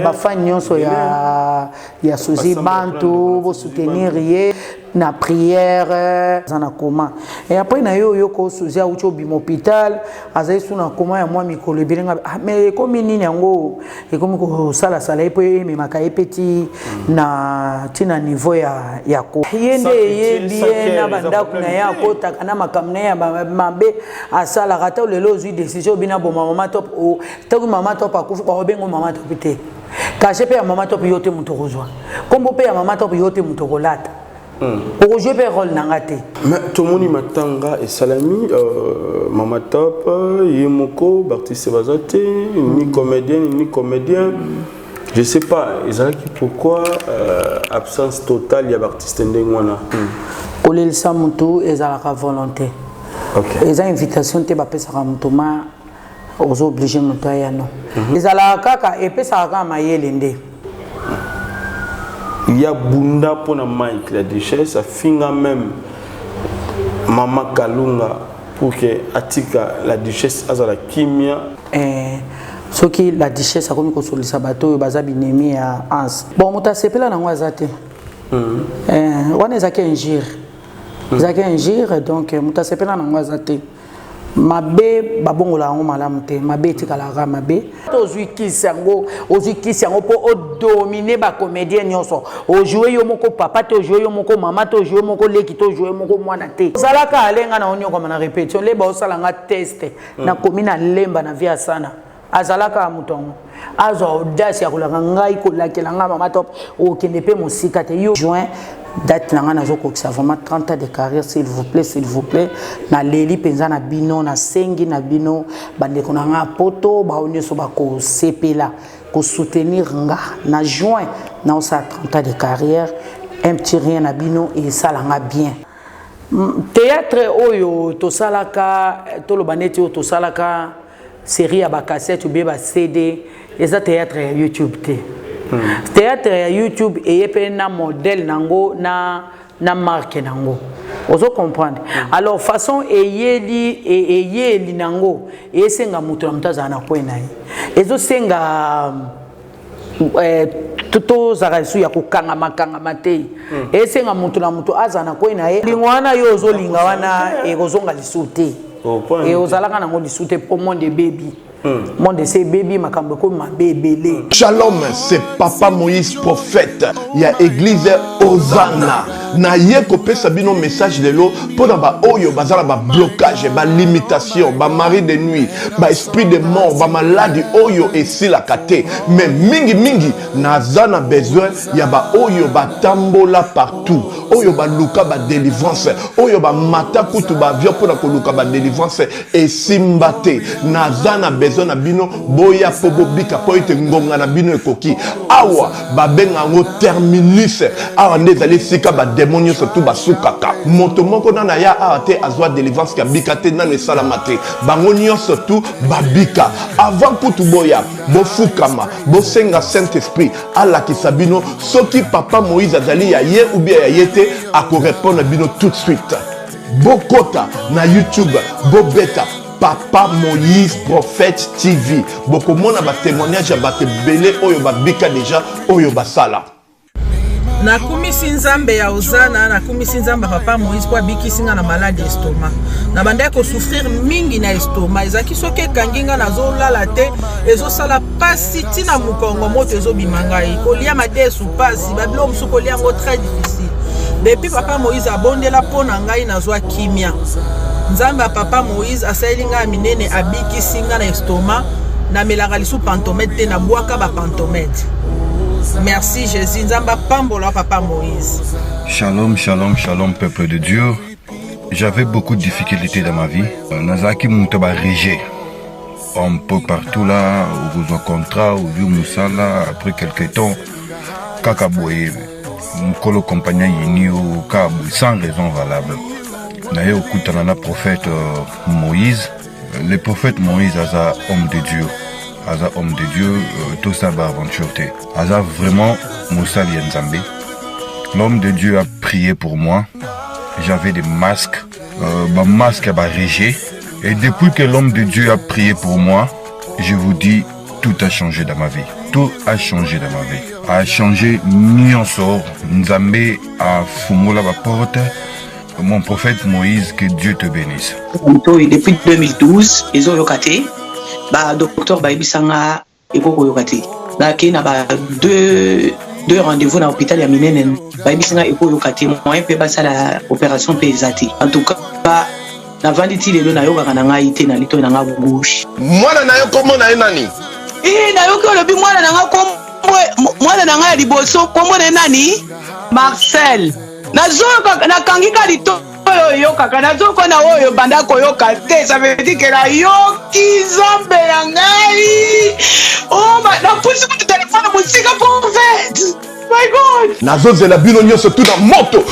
Bafa nyonso ya Suzy Bantu bo soutenir ye na prière na coma et après na yo ko Suzy a ucho bim hôpital azai suna coma ya moi mikolo bilinga mais comme nini yango et comme ko sala epo me makaye petit na tina niveau ya ko yende ye bien na banda kuna ya ko takana makamne ya mabe asala kata lelo zui décision bina bo mama top o taku mama top akufu ba bengo mama top te caché pe ya mama top yote mutokozwa kombo pe ya mama top yote mutokolata o jouer pe rôle nangate mais tout le monde matanga et salami mama top yemoko Baptiste Bazate ni comédienne ni comédien je sais pas ezalaki pourquoi absence totale ya Baptiste ndengwana kolelisa mutu ezalaka volonté OK eza invitation te ba pesa ka mutuma aux obligés mutoya non ezala kaka epesa ka mayele nde il y a bunda pour Mike la duchesse a finga même Mama Kalunga pour que atika la duchesse azala kimia soki la duchesse akomi ko solisa bato baza binemi ya ans bon muta sepela na ngwa zate wana ezaki injure ezaki injure donc muta sepela na ngwa zate mabe babongola ngo malamu te mabe tikala ka mabe ozwi kisango po o dominer ba comédien nyonso o jouer yo moko papa to jouer yo moko mama to jouer moko leki to jouer moko mwana te salaka alenga na onyo koma na répétition le ba osala nga test na komina lemba na via sana azalaka mutongo azo audace ya kulanga ngai ko lakela nga mama top o kende pe musika te yo juin date nanga nazo kokisa vraiment 30 ans de carrière s'il vous plaît na leli penza na bino na sengi na bino bande konanga poto ba onyeso ba ko sepela ko soutenir nga na juin na osa 30 ans de carrière un petit rien na bino et ça langa bien théâtre oyo to salaka to lo baneti o to salaka série ya ba cassette ou bien ba CD et ça théâtre ya YouTube te théâtre ya YouTube et pe na modèle nango na marque nango ozo comprendre alors façon eyeli nango et senga mutu na mutaza na kwena ezo senga toto zarasu ya kukanga mate et senga mutu na mutu azana kwena lingwana yo ozo linga wana e kozonga lisute et ozalaka nango lisute pour monde baby monde c'est baby makambo ko ma bébélé. Shalom, c'est Papa Moïse prophète. Il y a église Hosanna. Na ye ko pesa bino message de l'eau pour ba oyo bazala ba blocage, ba limitation, ba mari de nuit, ba esprit de mort, ba maladie oyo et si la kate. Mais mingi nazana besoin ya ba oyo ba tambola partout. Oyo ba luka ba délivrance, oyo ba mata kutu ba vio pour ko luka ba délivrance et simbate. Nazana besoin na bino boya pobo bika po ite ngonga na bino ekoki. Awa ba benga ngo terminus. Awa ndezali sika ba démonios surtout basukaka moto moko na ya ate azwa délivrance ka bikate na ne salamate bangonio surtout babika avant putu boya bo fukama bo senga Saint Esprit ala kisabino soki Papa Moïse azali ya ye ou bien ya yete ako répondre bino tout de suite bokota na YouTube bo beta Papa Moïse prophète TV boko mona ba témoignage ba te belé oyo babika déjà oyo basala na kumisi nzambe ya Hosanna na kumisi nzambe Papa Moïse kwa bikisinga na maladie estomac na banda ko souffrir mingi na estomac ezaki soke kanginga na zolala te ezo sala pasi tina mukongo moto ezo bimanga kolia madesu pasi babilo musuko lia ngo très difficile depuis Papa Moïse abondela pona ngai na zwa kimia nzambe ya Papa Moïse asalinga minene abikisinga na estomac na melaka lisu pantomètre te na bwaka ba pantomètre. Merci Jésus, Nzamba Pambola Papa Moïse. Shalom, peuple de Dieu. J'avais beaucoup de difficultés dans ma vie. Nazaki Moutaba Régé. Un peu partout là, où vous en contrat, où vous Moussala, après quelques temps, Kakaboye, Mkolo compagnie Yini au Kabou, sans raison valable. D'ailleurs, au Koutanana prophète Moïse, le prophète Moïse a homme de Dieu. Aza homme de Dieu, tout ça va aventure. Aza vraiment Moussa Lienzambe. L'homme de Dieu a prié pour moi. J'avais des masques, ma masque a régé. Et depuis que l'homme de Dieu a prié pour moi, je vous dis, tout a changé dans ma vie. tout a changé dans ma vie. A changé nyonso. Nzambe a fungola la porte. Mon prophète Moïse, que Dieu te bénisse. Depuis 2012, ils ont yokaté. Docteur Baibisanga Eko yokaté. Là, il y a deux rendez-vous dans l'hôpital à Minenen. Baibisanga Eko yokaté. Moi, je peux la opération pesate. En tout cas, la venditi de l'eau yoga kananga ite na lito na gauche. Moi, na yo comment na nani? Na yo ko lobi moi na nga liboso kombo na nani? Marcel. Na kangika lito yo kaka na zo ko na oyo banda ko yo kate ça veut dire que la yo kizambe ya ngai. Oh na pusi mu téléphone musika prophète. My God. Na zo zela bino nyonso tout dans moto.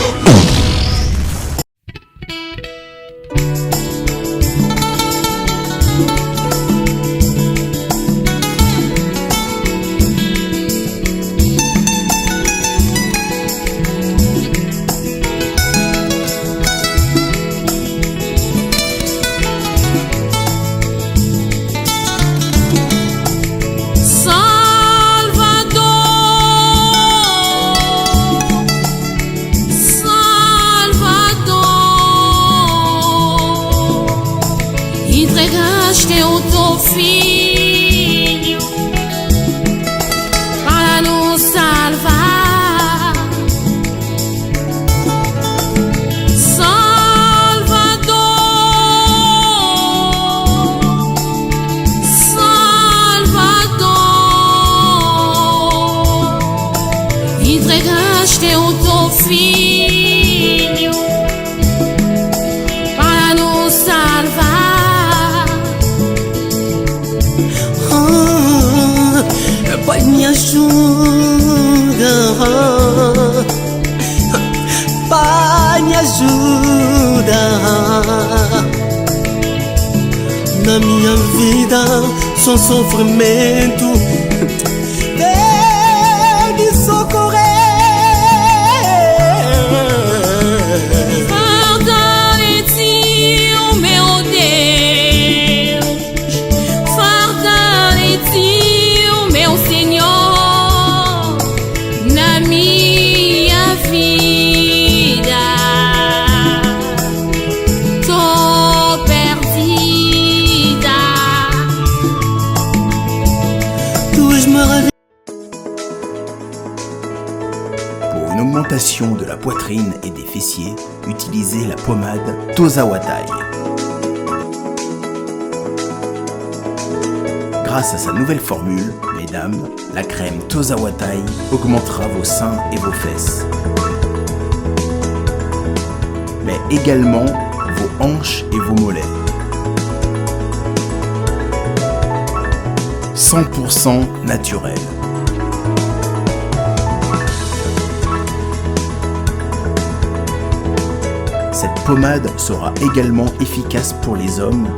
Na minha vida, só sofrimento. Vem me socorrer. Fortalece o meu Deus, fortalece o meu Senhor na minha vida. Tô perdida. Pour une augmentation de la poitrine et des fessiers, utilisez la pommade Tozawatai. Grâce à sa nouvelle formule, mesdames, la crème Tozawatai augmentera vos seins et vos fesses, mais également vos hanches et vos mollets. 100% naturel. Cette pommade sera également efficace pour les hommes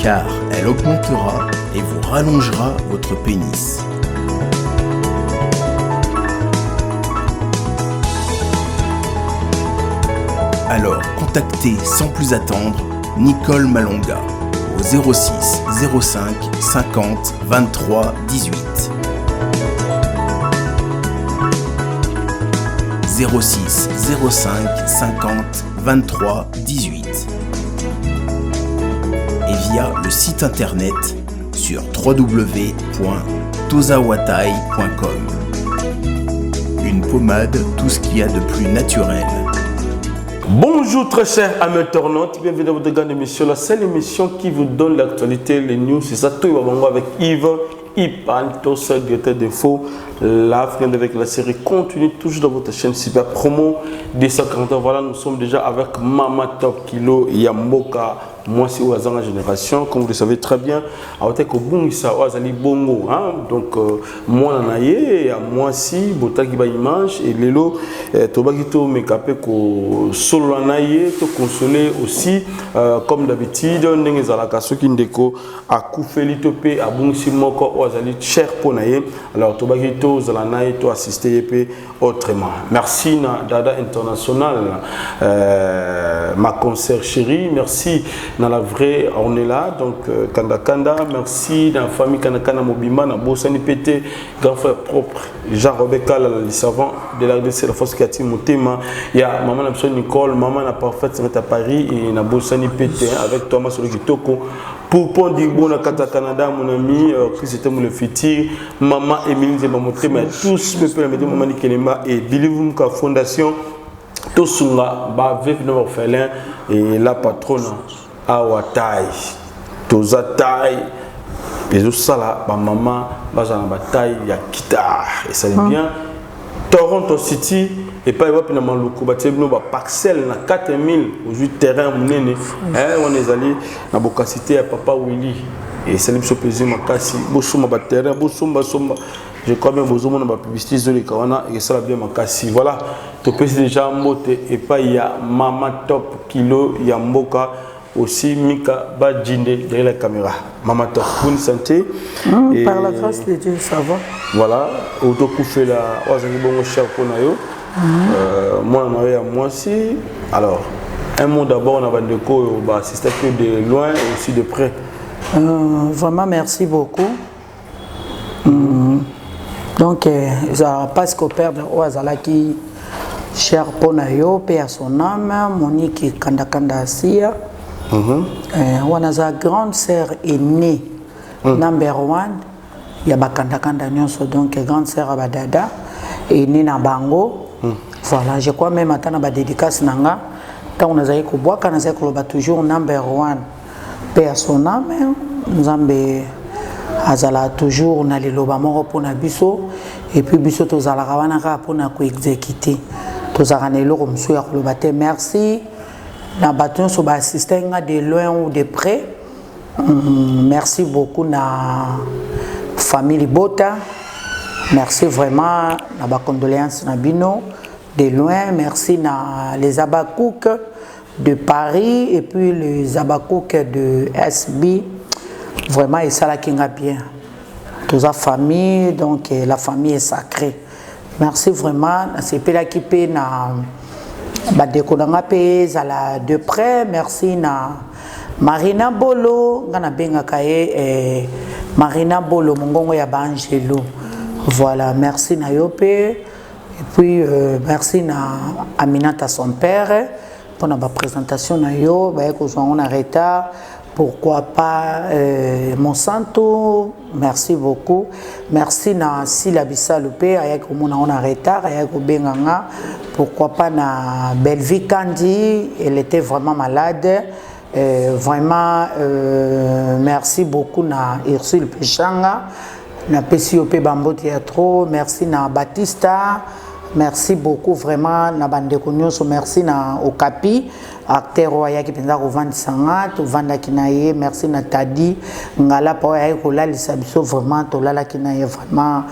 car elle augmentera et vous rallongera votre pénis. Alors contactez sans plus attendre Nicole Malonga au 06 05 50 23 18. 06 05 50 23 18 et via le site internet sur www.tozawatai.com. Une pommade, tout ce qu'il y a de plus naturel. Bonjour très chers amis internautes, bienvenue dans votre grande émission, la seule émission qui vous donne l'actualité, les news, c'est ça, tout va avec Yves. Il parle tout seul de faux. L'Afrique avec la série continue toujours dans votre chaîne Super Promo 240. Voilà, nous sommes déjà avec Mama Top Kilo Yamboka. Moi, c'est Ouazanga Génération, comme vous le savez très bien. Avec Obungisa Ouazali Bongo. Donc, moi, moi, si, Botaki ba image, et Lelo, Tobakito Mekapé, Solo Naye, to consoler aussi, comme d'habitude, Nengezalaka, Sokindeko, à Koufeli Topé, à Bungsi Moko, Ouazali, cher Ponaye. Alors, Tobakito, Zalanaye, to assister autrement. Merci, Dada International, ma concert chérie. Merci. dans la vraie, on est là. Donc, Kanda Kanda, merci. Dans la famille Kanda Kanda Mobima, dans Bossani Pété, grand frère propre, Jean-Robert Kala, le savant de la RDC, la force qui a tiré mon thème. Il y a maman Nicole, maman n'a pas fait, c'est à Paris, et dans Bossani Pété, avec Thomas Sologitoko. Pour Pondibo, na Kata Canada, mon ami, Christ mon le futur, maman Émilie Zemamoté, mais tous me peuvent mettre maman Nikelema et Believe Mka Fondation, tous sont là, avec nos orphelins et la patronne à Wataï, tous à taille, et tout ça là, ma maman, va dans la bataille, il y a Kita, et ça va bien. Toronto City, et pas y avoir loko batebno ba parcelle na 4000 aujourd'hui terrain munene on est allé na bokasité à papa Willy et c'est le plaisir makasi bosuma ba terrain bosumba somba je crois même bozomo na ba publicité zoli kawana et ça bien makasi voilà to pesi déjà mbote et pas il y a mama top kilo ya mboka aussi Mika Badjinde derrière la caméra. Maman Top, bonne santé. Et par la grâce de Dieu, ça va. Voilà, autocoup fait la Oazani Bongo cher pour Nayo. Moi, moi aussi. Alors, un mot d'abord, on a Bandeko, c'est que de loin et aussi de près. Vraiment, merci beaucoup. Donc, ça passe qu'au père de Oazalaki, cher pour Nayo, paix à son âme, Monique Kanda Kanda Asia. On a sa grande sœur aînée, number one, il y a Bakanda Kanda Nyonso, donc grande sœur Abadada, aînée na Bango. Voilà, je crois même attendre ma dédicace nanga. Quand on a zaï koboa, quand on a zaï koloba toujours number one, paix à son âme, nous avons azala toujours na les loba moro pour na biso, et puis biso tozala rawana pour na ko exécuter. Tozara ne lo comme souya koloba te merci. Na bâton sur assistant de loin ou de près. Merci beaucoup na famille Bota. Merci vraiment na ba condoléances na bino de loin. Merci na les Abakouk de Paris et puis les Abakouk de SB. Vraiment et ça la kinga bien. Toute la famille donc la famille est sacrée. Merci vraiment na c'est là qui paie na Badekonanga pays à la de près. Merci na Marina Bolo ngana benga kaye Marina Bolo mongongo ya Angelo. Voilà, merci na yope et puis merci na Aminata son père pour la présentation na yo ba ko on a retard. Pourquoi pas Monsanto, merci beaucoup. Merci na Silabissa Lope, avec on a retard, avec Benganga. Pourquoi pas na Belvi Kandi, elle était vraiment malade. Vraiment, merci beaucoup na Ursule Pechanga, na PCOP Bambo Théâtre, merci na Batista. Merci beaucoup vraiment na bandeko nyonso merci na Okapi acteur oya ki penza ko vendre sanga to vanda kinaye merci na Tadi ngala pa oya ko la lisabiso vraiment to la kinaye vraiment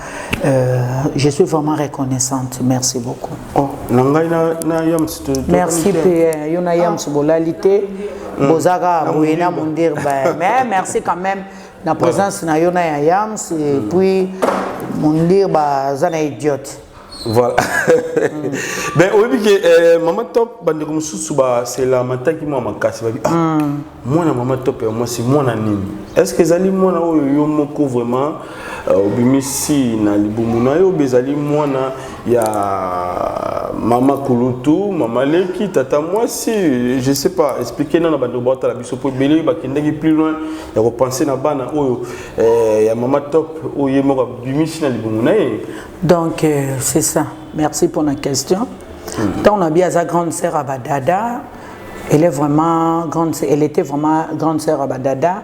je suis vraiment reconnaissante merci beaucoup oh nanga na yams to merci pe yona yams bolalité bozaka boyena mondir ba mais merci quand même la présence na yona ya yams et puis mondir ba zana idiote. Voilà. Ben oui que maman top bandeko mususu ba c'est la mata qui moi makasi ba moi na maman top moi c'est moi na nini est-ce que zali moi na yo moko vraiment obimisi na libumuna yo bezali moi na ya mama Kulutu mama Leki tata moi si je sais pas expliquer na bandeko bota la biso pour belé ba kindaki plus loin ya ko penser na bana oyo ya maman top oyo moko obimisi na libumuna. Donc c'est ça. Merci pour la question. Quand on a bien sa grande sœur Abadada, elle est vraiment grande, elle était vraiment grande sœur Abadada.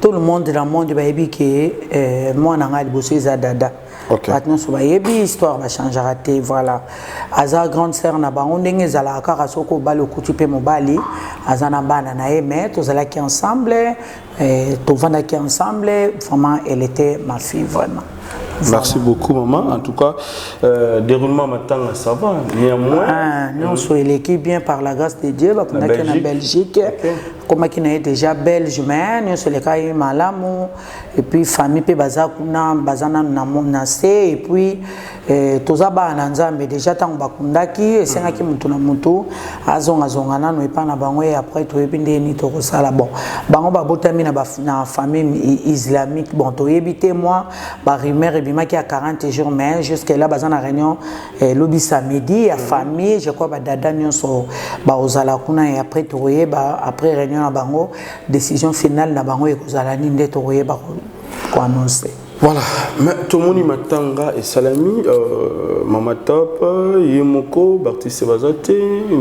Tout le monde dans le monde va dire que moi n'anga bosser Zadada. Maintenant sur va histoire va changer raté voilà. Aza grande sœur na ba ondenge zala kaka soko balo kutupe mobali azana bana na mais tous ala qui ensemble tout vanda qui ensemble vraiment elle était ma fille vraiment. Merci beaucoup maman. En tout cas, déroulement maintenant ça va. Néanmoins, non, soit l'équipe bien par la grâce de Dieu, va qu'on a en Belgique. comme qui est déjà belge mais nous sur les cas malamu et puis famille pe bazakuna bazana na se et puis tozaba na nzambe déjà tant bakundaki esenga ki mutu na mutu azonga na no epana bango et après to ebinde ni to sala bon bango babotami na famille islamique bon to ebité moi ba rumeur ebima ki a 40 jours mais jusqu'à là bazana réunion lobby samedi à famille je crois ba dada nyonso ba ozala kuna et après to après réunion na bango décision finale na bango ekozala ni nde to ba ko annoncer. Voilà, mais tout le monde matanga et salami, Mama Top, Yemoko, Baptiste Bazate,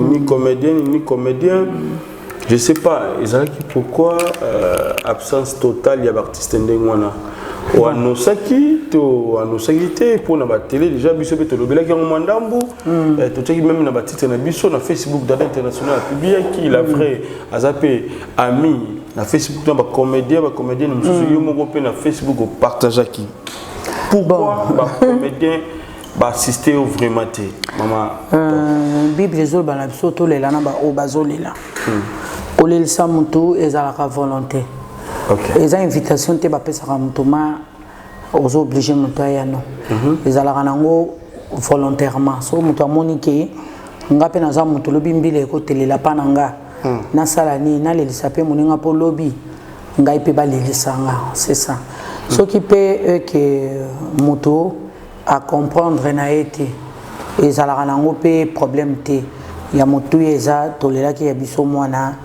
ni comédienne, ni comédien. Je sais pas, ils ont dit pourquoi absence totale il y a Baptiste Ndengwana. Ou anosaki pour na télé déjà biso pe to lobela ki ngomandambu to teki même na batite na biso na Facebook data international publié qui la vraie azape ami na Facebook na ba comédien mususu yo moko pe na Facebook au partager qui pourquoi ba comédien ba assister au vraiment té mama bible zol bana biso to lela na ba o bazolela olel sa mutu ezalaka volonté. Okay. Les invitations te bapesa kamutuma aux obligés mutaya no. Les alaranango volontairement. So mutu amonike ngape na za mutu lobi mbile ko telela pananga. Na sala ni na le sape muninga po lobi ngai pe ba le lisanga, c'est ça. Ce qui peut que mutu à comprendre na été les alaranango pe problème te ya mutu eza tolela ki ya biso mwana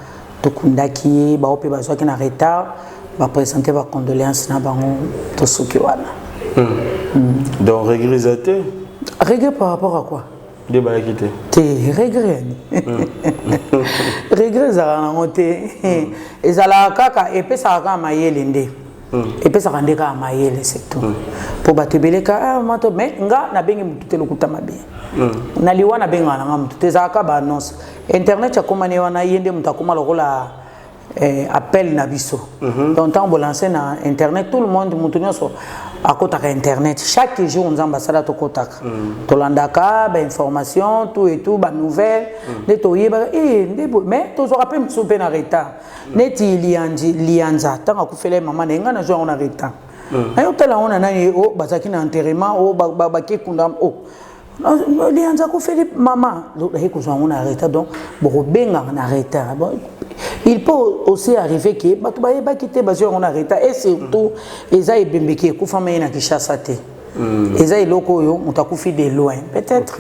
tokundaki ba ope bazwa ki na retard va présenter va condoléances na bango to soki wana. Donc regret regret par rapport à quoi? De ba quitté. Te regret. Regret za na ngote. Ezala kaka epesa ka mayele nde. Epesa ka ndeka mayele c'est tout. Pour batebeleka mato mais nga na bengi mutute lokuta mabe. Na liwa na benga na mutute za ka ba annonce. Internet ya komane wana yende mutakoma lokola appel na biso. Donc tant on lancer na internet tout le monde mutunyo so akotaka internet chaque jour on ambassade to kotaka. To landaka ba information tout et tout ba nouvelle de to yeba mais to zo rappel msope na retard. Neti lianza tant akufele mama nenga na zo na retard. Ayo tala on na o bazaki na enterrement o ba ke kunda o lianza kufele mama lo heko zo on a retard donc bo benga na retard. Il peut aussi arriver que batu ba quitter bazio on arrête et surtout eza ebembeki kufama ina kishasa te eza iloko yo mutakufi de loin peut-être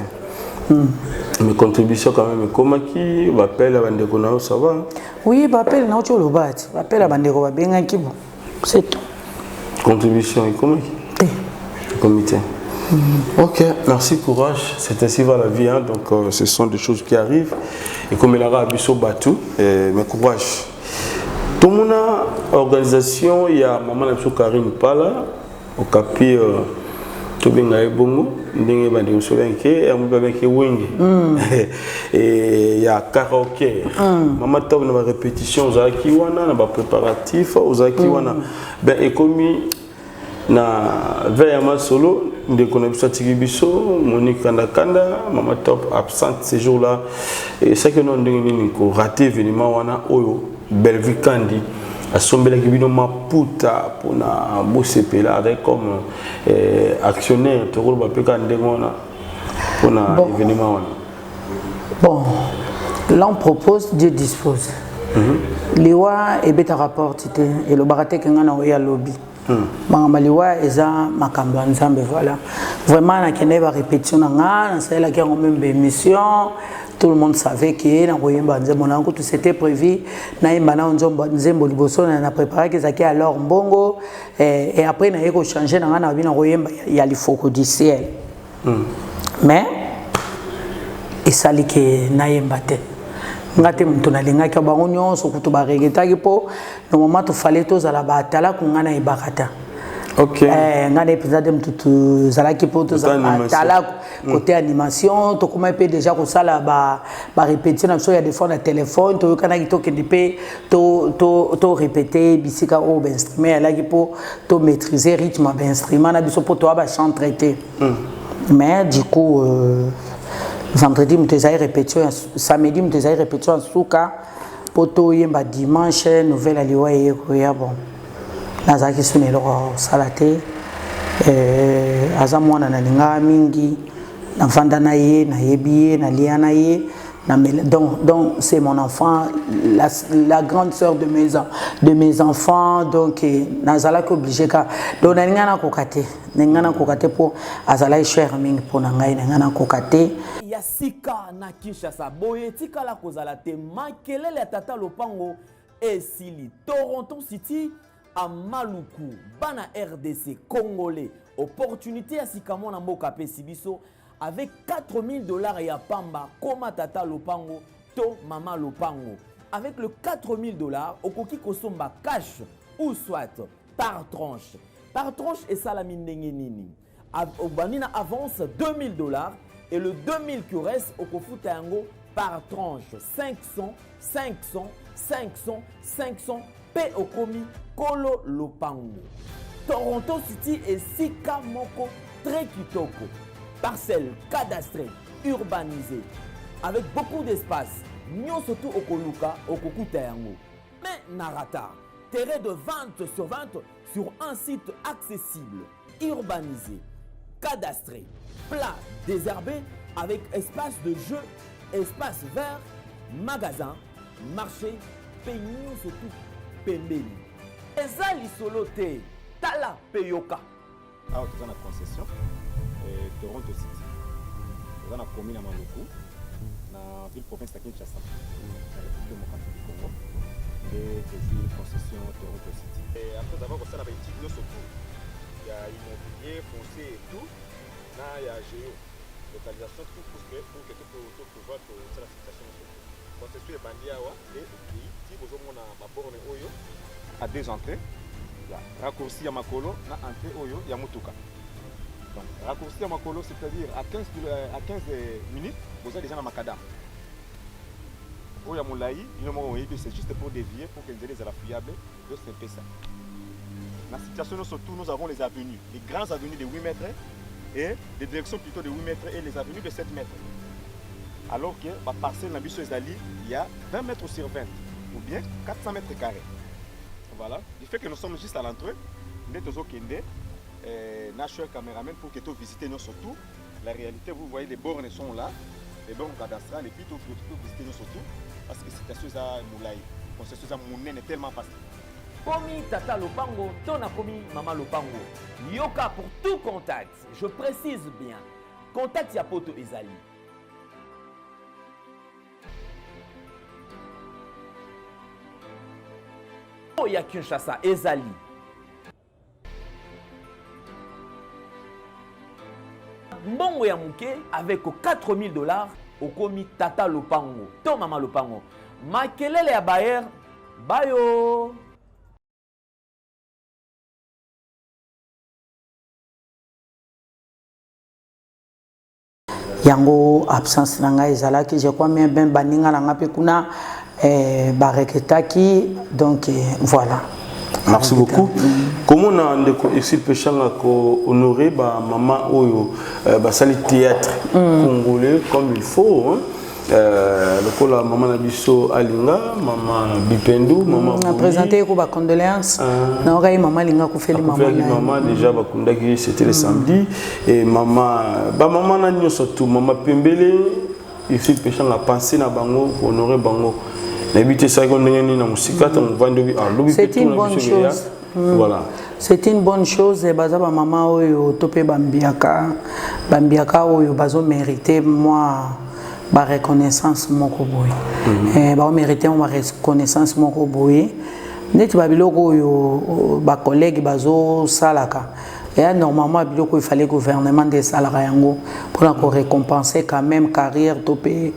mes contributions quand même comment qui appelle bandeko na ça va oui appelle na ocho lobati appelle bandeko ba benga kibo c'est tout contribution et comment comité. Ok, merci, courage. C'est ainsi va la vie, hein? Donc ce sont des choses qui arrivent. Et comme il a Abisso Batou, mais courage. Tout le monde a organisation, il y a Maman Abisso Karine Pala, au Capi, tout bien à Ebongo, Ndenge Bandi Solenke, et on peut avec Wing. Et il y a karaoké. Maman Top, on a répétition, aux Akiwana, on a préparatif, aux Akiwana. Ben, et comme na veille solo de connaissance Tigibiso, Monique Kanda, Maman Top absente ces jours-là et c'est que nous avons raté événement wana oyo Bellevue Kandi a sombela kibino maputa pour na bosepe là avec comme actionnaire to ko ba peka ndengona pour na événement wana. Bon, là on propose, Dieu dispose. Liwa et beta rapport et le baraté kengana oya lobby. Maliwa eza makambo nzambe voilà vraiment na kende ba répétition na ça la qui a même émission tout le monde savait que na koyemba nzembo na tout c'était prévu na yemba na nzembo liboso na préparé que ça qui alors mbongo et après na yeko changer na bina koyemba ya lifoko du ciel mais et ça li que na yemba te ngate mtu nalinga ka bango nyonso kutu ba regretaki po no moment to fallait to zala ba tala kungana ibakata OK ngane episode mtu zalaki po to zala tala côté animation to kuma pe déjà ko sala ba répétition na so ya des fois na téléphone to kana ki to ke dipe to répéter bisika o ben instrument la ki po to maîtriser rythme ben instrument na biso po to ba chanter mais du coup vendredi, je répétition, samedi, je répétition en souka poto yemba dimanche nouvelle aliwa yeko ya bon nazaki sunelo salate aza mwana na linga mingi na vanda na ye na yebiye na liana ye donc c'est mon enfant la grande sœur de mes enfants donc nazalaki obligé ka donc ningana kokate pour azala cher mingi pour ngai ningana kokate ya sika na Kinshasa boye tikala kozala te makelele ya tata lopango esili Toronto City à Maluku bana RDC congolais opportunité à sikamo na mboka pe sibiso avec $4000 ya pamba koma tata lopango to mama lopango avec le $4000 okoki kosomba cash ou soit par tranche et salami ndenge nini obanina avance $2000 et le 2000 qui reste okofuta yango par tranche 500 pe okomi kolo lopango Toronto City et sika moko très kitoko parcelle cadastrée urbanisée avec beaucoup d'espace nyo surtout okoluka okokuta yango mais narata terrain de 20 sur 20 sur un site accessible urbanisé cadastré plat désherbé avec espace de jeu espace vert magasin marché peignon surtout pembeni eza lisolo te tala peyoka awa toza na concession Toronto City toza na commune ya Maluku na ville province ya Kinshasa na république démocratique du Congo nde tozwi concession Toronto City après avoir kosala baétude nyonso tout ya immobilier foncier et tout na ya géo localisation tout pour que topouvoir tosala situation nyonso concession ebandi awa nde ti bozomona baborne oyo à deux entrées ya raccourci ya makolo na entrée oyo ya mutuka. Donc raccourci ya makolo c'est-à-dire à 15 minutes vous êtes déjà dans makadam. Oyo ya mulai c'est juste pour dévier pour que les élèves soient fiables de c'est ça. La situation surtout nous avons les avenues, les grandes avenues de 8 mètres et des directions plutôt de 8 mètres et les avenues de 7 mètres. Alors que la parcelle na biso ezali il y a 20 mètres sur 20 ou bien 400 mètres carrés. Voilà, du fait que nous sommes juste à l'entrée, nous sommes national caméraman pour que tu visites nous surtout. La réalité, vous voyez, les bornes sont là, les bornes cadastrales, et puis tu peux visiter nous surtout, parce que c'est chose à moulay. C'est chose à mouner, n'est tellement facile. Komi tata lopango, tona komi mama lopango. Yoka pour tout contact, je précise bien, contact ya poto ezali. Ya Kinshasa ezali mbongo ya muke avec $4000 okomi tata lopango to mama lopango makelele ya bayer bayo yango absence nanga ezalaki je crois bien ben baninga nanga pe kuna bareketaki donc voilà. Merci beaucoup. Comment on a ici péchanga ko honorer ba maman oyo ba sali théâtre congolais comme il faut le ko la maman na biso alinga maman Bipendou maman on a présenté ko ba condoléances na okai maman linga ko feli maman déjà ba kundaki c'était le samedi et maman na nyoso tout maman Pembele ici péchanga penser na bango honorer bango. C'est une bonne chose. Voilà. C'est une bonne chose. Et bazaba maman oyo topé bambiaka oyo bazo mérité moi ba reconnaissance moko boy. Ba mérité ma reconnaissance moko boy. Net babiloko oyo ba collègue bazo salaka. Et normalement il fallait le gouvernement des salariés pour récompenser quand même carrière topé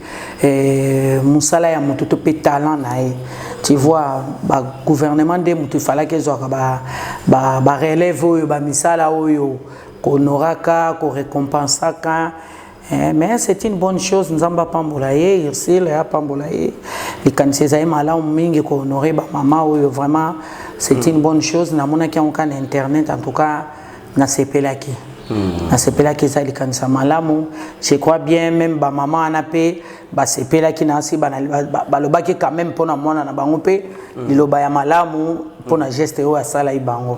musala ya mutu topé talent nae. Tu vois ba gouvernement de mutu fallait que zo ba relève oyo ba misala oyo konoraka ko récompensaka. Mais c'est une bonne chose nzamba pambolaye ici là pambolaye les kaniseza mala mingi ko honorer ba maman oyo vraiment c'est une bonne chose na mona ki on kan internet en tout cas na sepelaki nasepela ki ezali kanisa malamu. Je crois bien même ba maman anapé basepela ki nasi balobaki quand même pona mwana na bango pe liloba ya malamu pona geste oyo asala ibango.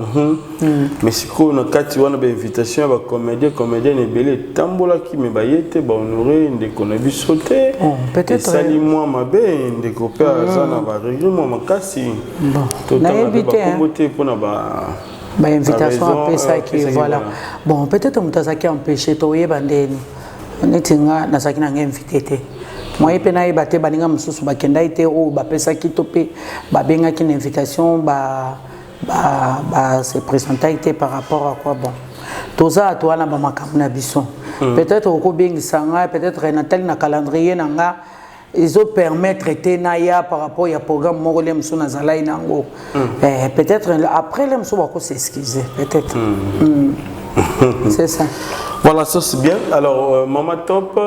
Mais siko na kati wana ba invitation ba comédien ebele tambola ki me bayete ba honorer ndeko na biso te. Peut-être sali moi mabe ndeko pe azana ba regret moi makasi. Bon, na éviter comboté pona ba invitation après ça qui voilà. Bon, peut-être mutazaki empêcher toye bandeni. Netinga nasaki na invité. Moi pena ebate baninga mususu bakenda ite o bapesa kitope babenga ki invitation se présenter ite par rapport à quoi bon. Toza to ala ba makambu na biso. Peut-être ko bengisanga peut-être Nathalie na calendrier nanga ils ont permettre traiter naya par rapport à programme mongolais musu na zalai nango. Peut-être après les musu bako s'excuser peut-être. C'est ça. Voilà, ça c'est bien. Alors Mama Top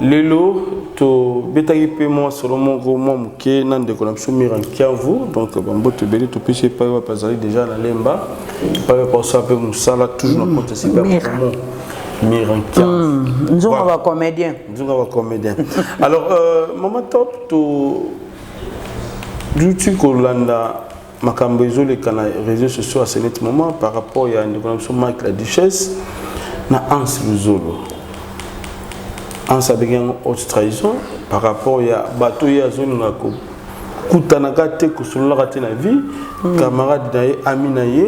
Lelo to betaki pe moi solo mon gros mom ke nan de connexion miranki à vous donc bambo te beli to pêcher pas passer déjà la lemba pas pour ça peu musala toujours na compte super miranki nzunga ba comédien alors Mama Top to du Kolanda makambo ezole kana réseaux sociaux à ce moment par rapport à une connexion Mike la Duchesse na Hans Luzolo en s'abeguant haute trahison par rapport à bateau ya zone na ko kutanaka te ko solo raté na vie camarade naye ami naye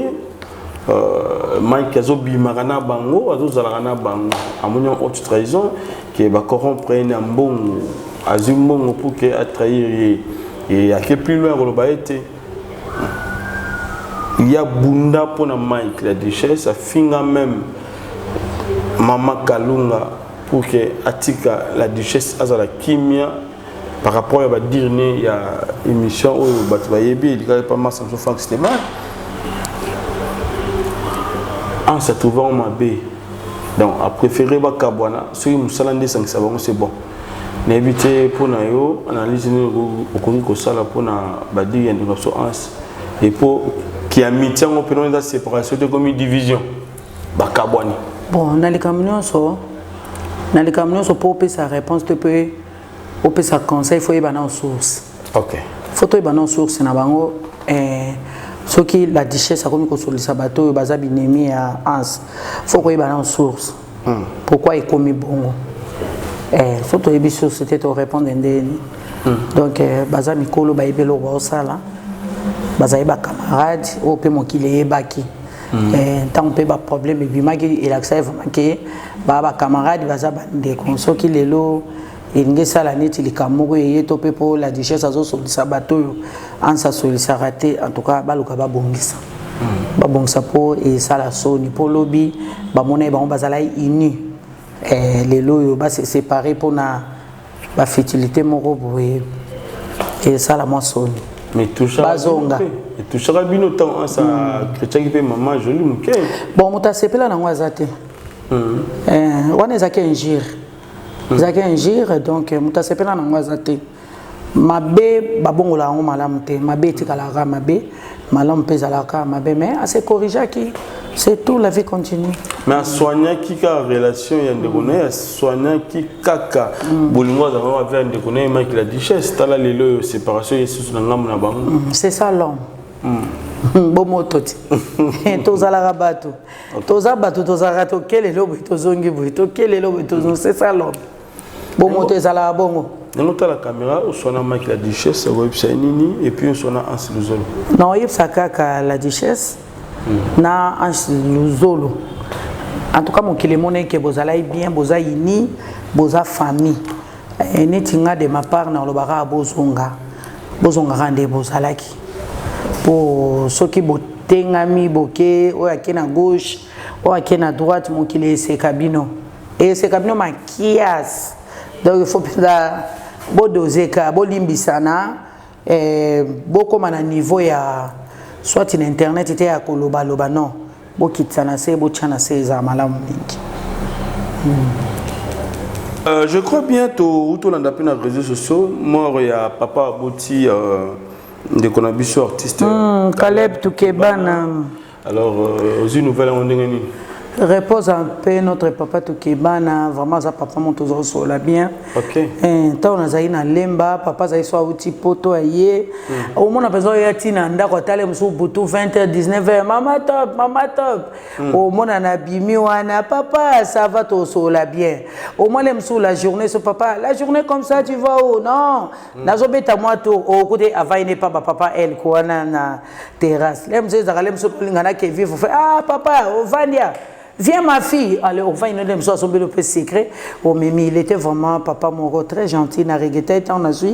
Mike azobi magana bango azozala na bango amonyo haute trahison qui va corrompre na mbongo azumbongo pour que a trahir et à quel plus loin le baete il y a bunda pour na Mike la Duchesse a finga même Mama Kalunga pour que Atika la Duchesse azala kimia par rapport à dire il y a émission où batvayebi il y a pas mal sans Franck Stéman en se trouvant ma baie donc a préféré ba Kabwana sur musalande 5 savon c'est bon n'éviter pour na yo analyse au connu ko sala pour na badi en so ans et pour qui a mis tiens on peut dans la séparation de comme division ba Kabwani bon na les camions pour sa réponse te peut au sa conseil faut y aller en source. OK. Faut y aller en source na bango ce qui la Duchesse a comme ko sur sabato baza binemi à Ans. Faut y aller en source. Pourquoi il commis bongo? Faut y aller source c'était te répondre ndeni. Donc baza mikolo ba ibelo ba osala. Baza ba camarade au pe mokile baki. Tant que pas problème et puis maki il accepte maki ba camarade baza bande konso ki lelo ingesa la neti likamoko ye topé pour la Duchesse azo solisa bato en sa solisa raté en tout cas baluka ba bongisa pour et ça la soni pour lobby ba mona ba bazala ini lelo yo ba se séparer pour na ba fertilité moko boye et ça la moi soni mais tout ça bazonga et tout ça bino temps ça chrétien qui peut maman joli muke bon mutasepela na ngwazate wana zaki injire zaki injire donc mutasepela na ngwazate mabe babongola ngo malamu te mabe tikalaka mabe malamu pezalaka mabe mais assez corriger qui c'est tout la vie continue mais soigner qui ka relation ya ndekone soigner qui kaka bolingo za va vers ndekone Mike la Duchesse tala lelo séparation yesu na ngamu na bango c'est ça l'homme bomoto ti tozala rabato tozabato tozarato kelelo tozongi boy to kelelo tozo c'est ça l'homme bomoto ezala bongo nous ta la caméra au sona Mike la Duchesse website nini et puis on sona Hans Luzolo non yep sakaka la Duchesse na Hans Luzolo en tout cas mon kilemone ke bozala bien boza ini boza famille netinga de ma part na lobara bozonga rande bozalaki pour ceux qui botengami boke o yake na gauche o yake na droite mon kile c'est cabino et c'est cabino makias donc il faut pas bodozeka bolimbisana boko mana niveau ya soit in internet était ya koloba loba non bokitsana se bochana se za malamu mingi. Je crois bientôt où tout l'on a pu dans les réseaux sociaux moi il y a papa Boti de Konabiso artiste Caleb Toukebana alors aux nouvelles on dit repose en paix notre papa Tokebana, vraiment ça papa mon toujours sur la bien. OK. Tant on a zaina lemba, papa zaï soit outil poto aye. Au moins on a besoin ya tina ndako tale mso butu 20h 19h mama top. Au moins on a bimi wana papa ça va tout sur la bien. Au moins les mso la journée ce papa, la journée comme ça tu vas où non. Nazo beta moi tout au côté avant n'est pas papa elle quoi na terrasse. Les mso zakale mso lingana ke vivre fait ah papa au Vandia. Viens ma fille, alors on va une deuxième soir le peu secret. Oh Mimi, il était vraiment papa Moro très gentil. Na regretté on a su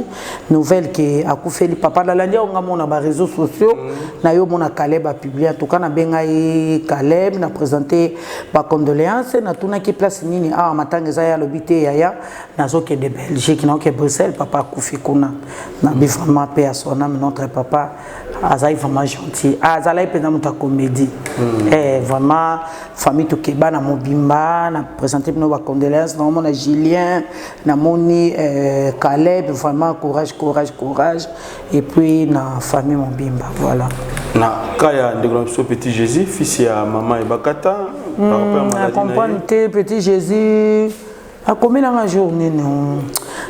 nouvelle que a koufeli papa la landia on a mon na réseaux sociaux. Na yo mon Caleb a publié en tout cas na bengai Caleb na présenté ba condoléances na tuna qui place nini ah matanga za ya lobité ya na zo que de Belgique na que Bruxelles papa koufi kuna na bi vraiment paix à son âme notre papa Azaï vraiment gentil. Azaï pendant mon comédie. Vraiment famille Tokebana Mobimba, na présenté nos condoléances, na mon Julien, na moni Caleb, vraiment courage. Et puis na famille Mobimba, voilà. Na kaya de petit Jésus, fils à maman et Bakata. Accompagne petit Jésus. A combien dans la journée non?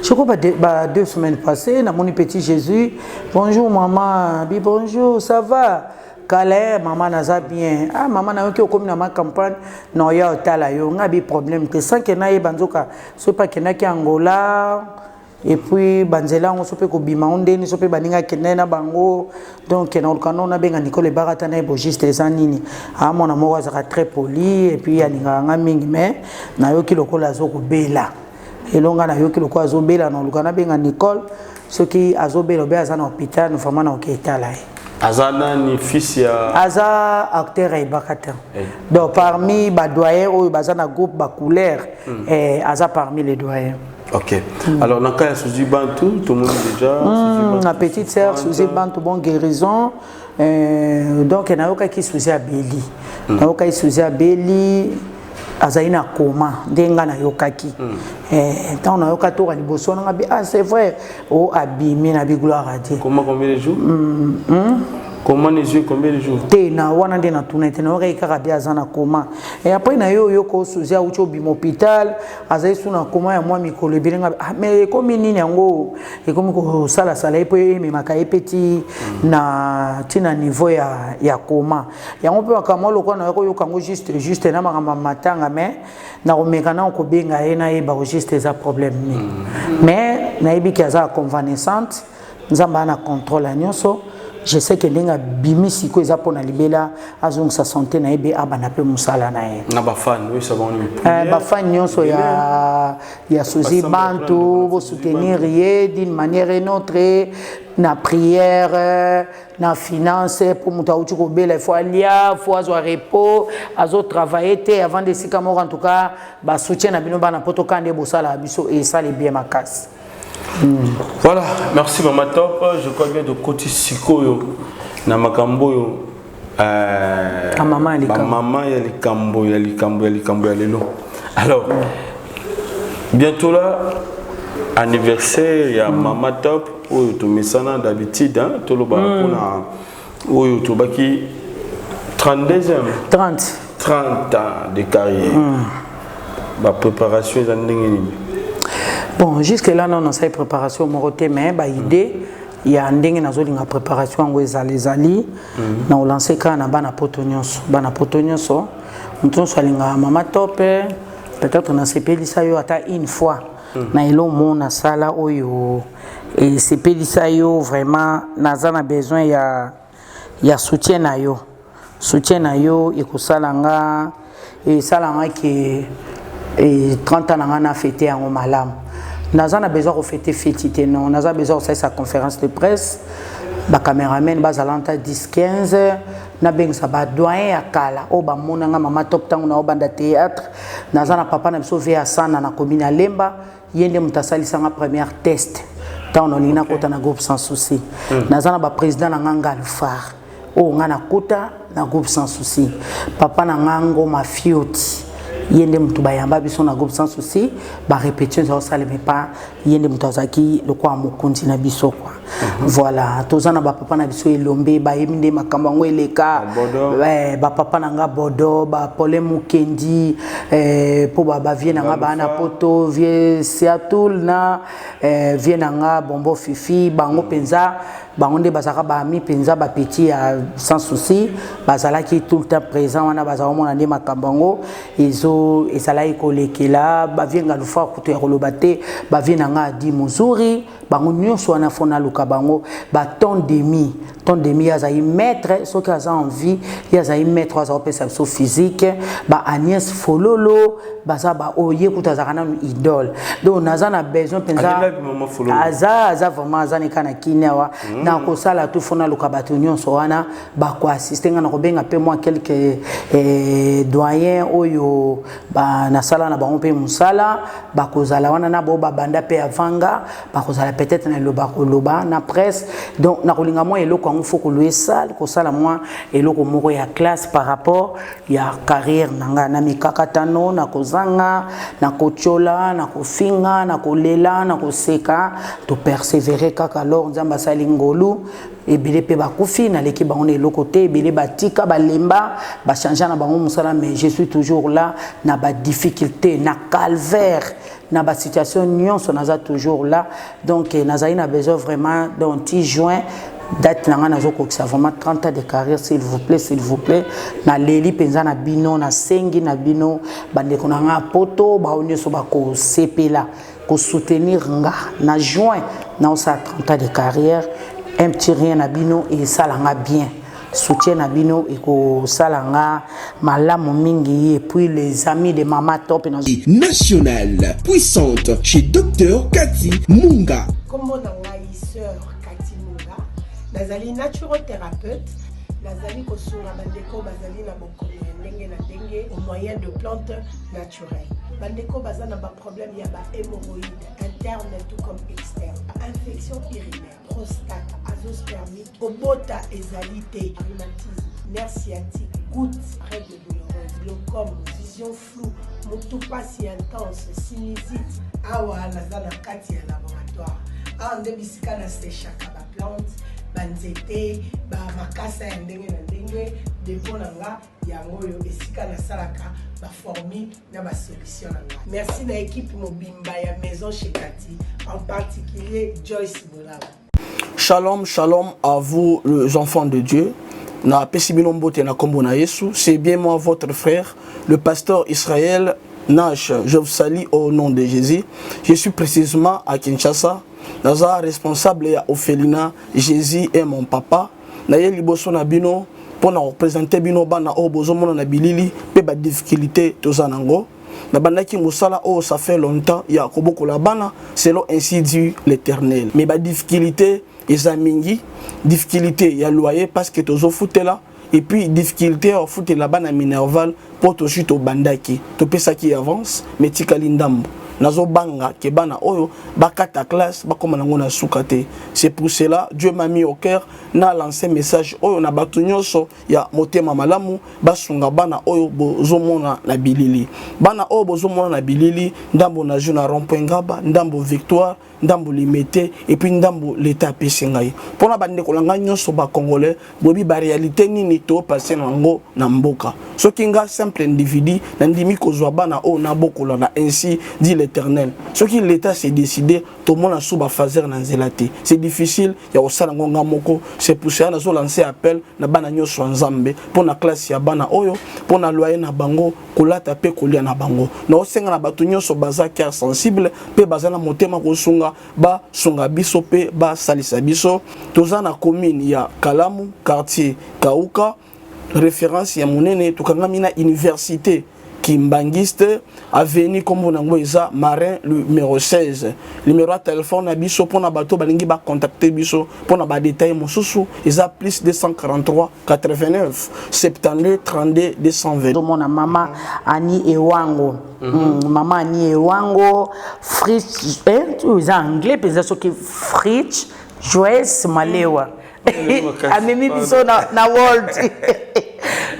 Je crois que 2 semaines passées, na mon petit Jésus. Bonjour maman, bonjour, ça va? Calais, maman n'a bien. Ah maman n'a eu comme dans ma campagne, non ya otala yo, nga bi problème que sans que na banzoka, so pas que na ki Angola. Et puis banzela on sope ko bima ondeni sope baninga kenena bango donc na olkano na benga Nicole Barata na ébogiste les anini ah mon amour sera très poli et puis alinga nga mingi mais na yo ki lokola zo ko bela elonga na yo ki lokola zo bela na olkana benga Nicole ce qui azobelo be azana hôpital nous vraiment na oketa là Azana ni fils ya Aza acteur et Bakata donc parmi ba doyen ou bazana groupe ba couleur Aza parmi les doyens. Ok. Alors, dans le cas de Suzy Bantou, tout le monde déjà. Ma petite sœur, Suzy Bantou, bonne guérison. Donc, il y a un qui Suzy Abeli. Il y a un Suzy Abeli. Azaina coma, denga na yokaki. Tant on a yokato à Liboso, ah c'est vrai, oh abîmé na bigloire à Dieu. Comment combien de jours? Comment les yeux combien de jours? Na wana de na tuna tena ore karabia zana koma. Et après na yo ko Suzy a ucho bim hôpital, azai suna koma ya mwa mikolo bilinga mais comme nini yango et comme ko sala epo me makaye petit na tina niveau ya koma. Yango pe akamo lokwa na yo kango juste na makamba matanga mais na omekana ko benga ena e ba juste za problème ni. Mais na ibiki aza convalescente, nzamba na contrôle nyonso. Je sais que les bimisi ko eza pona libela azong sa santé na ebe abana pe musala na e na ba fan oui ça va ba fan nyonso ya Suzy Bantou pour soutenir d'une manière ou une autre na prière na finance pour muta uti ko bela faut alia faut avoir repos azo travailler avant de sika moko en tout cas ba soutien na bino bana poto kande bosala biso et ça les bien ma casse. Voilà, merci Maman Top. Je crois bien de côté Sikoyo, na makambo maman ya likambo ya lelo. Alors, bientôt là, anniversaire ya Maman Top. Oyo to mesana d'habitude, hein, to lo ba pona oyo to baki 32e 30 ans de carrière. La préparation est en ligne. Bon, jusque-là, non, on a une préparation, mais l'idée, il y a une préparation où les ali, on a lancé quand on a bana potonios, on a Maman Top, peut-être on a CPD ça une fois, na elo mon sala oyo et CPD ça vraiment nazana besoin ya soutien na yo et ko salanga et salanga qui et 30 ans on a fêté en malam. Nous avons besoin de fêter, non. Nous avons besoin de faire sa conférence de presse. Les caméramen, les alanta 10-15. Nous avons besoin de doyen à Kala. Nous avons besoin de Maman Top Tang, nous avons besoin de théâtre. Nous avons besoin de papa, nous avons besoin de la commune à Lemba. Nous avons besoin de la première test. Nous avons besoin de groupe sans souci. Nous avons besoin de président de Alphar. Nous avons besoin de groupe sans souci. Papa Nangango Mafioti. yende mutu bayamba biso na groupe sans souci ba répétition ça ça mais pas yende mutu azaki le quoi mokonzi na biso quoi voilà tozana ba papa na biso elombe ba yeminde makambo ngo eleka ba papa na nga bodo ba pole mukendi po ba vie na nga ba na poto vie Seattle na vie na nga bombo fifi bango penza bangonde bazaka ba mi penza ba petit sans souci bazala qui tout le temps présent wana bazala mona ndi makambango ezo ezala ikolekela ba vienga lufa kutu ya kolobate ba vina nga di muzuri bango nyonso wana fona luka bango ba ton demi azai maître so ka za envie yazai maître aza opesa so physique ba Agnès Fololo baza ba oye kutazaka na idole donc naza na besoin penza aza vraiment aza ni kana kinewa na kosala tout fona luka bato nyonso wana ba ko assister na ko benga pe moi quelques doyens oyo ba na sala na bango pe musala ba kozala wana na bo ba banda pe avanga ba kozala peut-être na loba na presse donc na kolinga moi eloko ngo faut que louer salle ko sala moi eloko moko ya classe par rapport ya carrière nanga na mikakatano na kozanga na kochola na kofinga na kolela na koseka to persévérer kaka alors nzamba sali ngolu ebele pe bakufi na l'équipe bango na eloko te ebele batika balemba ba changer na bango musala mais je suis toujours là na ba difficulté na calvaire na ba situation nyonso naza toujours là donc nazali na besoin vraiment d'un petit juin date nanga nazoko ça vraiment 30 ans de carrière s'il vous plaît na leli penza na bino na sengi na bino bande konanga poto ba onyoso ba ko sepela ko soutenir nga na juin na ça 30 ans de carrière un petit rien na bino et ça langa bien soutien na bino et ko salanga malamu mingi et puis les amis de Mama Top nationale puissante chez Dr Cathy Munga. Comment on sœur Cathy Munga nazali naturothérapeute nazali kosunga bandeko bazali na bokono ndenge na ndenge au moyen de plantes naturelles bandeko bazana ba problème ya ba hémorroïdes interne tout comme externe infection urinaire prostate azoospermie obota ezalité rhumatisme nerf sciatique goutte règles douloureuses glaucome vision floue moutupasi intense sinusite awa nazana kati ya laboratoire awa nde bisika na sechaka ba plante banzete ba makasa ya ndenge na ndenge depo na nga yango oyo esika nasalaka ba formule na ba solution na nga merci na équipe mobimba ya maison chez Cathy en particulier Joyce Bolaba. Shalom, shalom à vous les enfants de Dieu. Na pesibino mbote na kombo na Yesu, c'est bien moi votre frère, le pasteur Israël Nash. Je vous salue au nom de Jésus. Je suis précisément à Kinshasa. Naza responsable ya Ophelina, Jésus est mon papa. Na ye liboso na bino pour représenter bino bana o bozomona na bilili pe ba difficulté tozanango. Na bandaki musala oh ça fait longtemps ya koboko la bana selon ainsi dit l'Éternel. Mais ba difficulté ezamingi difficulté ya loyer parce que tozo futela et puis difficulté au foot la bana minerval pour to chute au bandaki to pesa qui avance mais tikali ndambo nazo banga ke bana oyo bakata classe bakoma nango na sukate. C'est pour cela Dieu m'a mis au cœur na lancé message oyo na batu nyonso ya motema malamu basunga bana oyo bozomona na bilili bana oyo bozomona na bilili ndambo na juna rond-point Ngaba ndambo Victoire ndambo Limete et puis ndambo l'état pesingai pona bande kolanga nyonso ba congolais bobi ba réalité nini to passer nango na mboka soki nga simple individu na ndimi kozwa bana o na bokola na ainsi dit l'Éternel soki l'état s'est décidé to mona suba fazer na nzelate c'est difficile ya osala ngonga moko c'est pour ça nazo lancer appel na bana nyonso nzambe pona classe ya bana oyo pona loyer na bango kolata pe kolia na bango na osenga na batu nyonso baza cœur sensible pe bazana motema kosunga ba sunga biso pe ba salisa biso toza na commune ya Kalamu quartier Kauka référence ya monene tukangami na université Kimbangiste avenue comme on eza Marin le numéro 16 numéro de téléphone na biso pona bato balingi ba contacter biso pona ba détail mosusu eza plus 243 89 72 32 220 mon mama Ani Ewango mama Ani Ewango Fritz tu es anglais pesa so ki Fritz Joyce Malewa amemi biso na world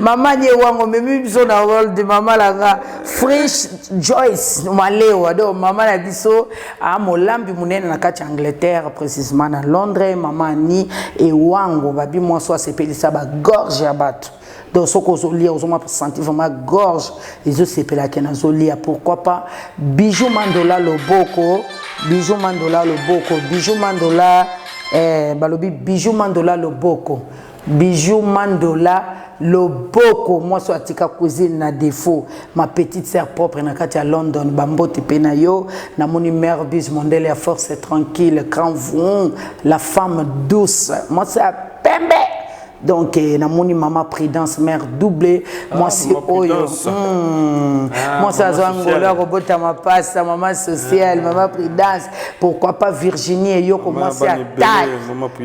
Maman ni wango memi biso na rôle de maman langa Frisch Joyce malewa do maman la biso a molambi munene na kati Angleterre précisément na Londres maman ni e wango babi moi soit sepelisa ba gorge ya bato. Donc ce qu'on lit aux hommes sentir vraiment gorge les autres c'est pela kena zolia pourquoi pas bijou mandola loboko bijou mandola loboko bijou mandola balobi bijou mandola loboko bijou mandola loboko moi soit tika cuisine na défaut ma petite sœur propre na kati à London bambote pena yo na moni mère bis mondele à force tranquille grand vont la femme douce moi ça pembe. Donc, na moni maman prudence mère doublée moi si oyo moi ça zangola robota ma passe maman sociale maman prudence pourquoi pas Virginie et yo commence à taille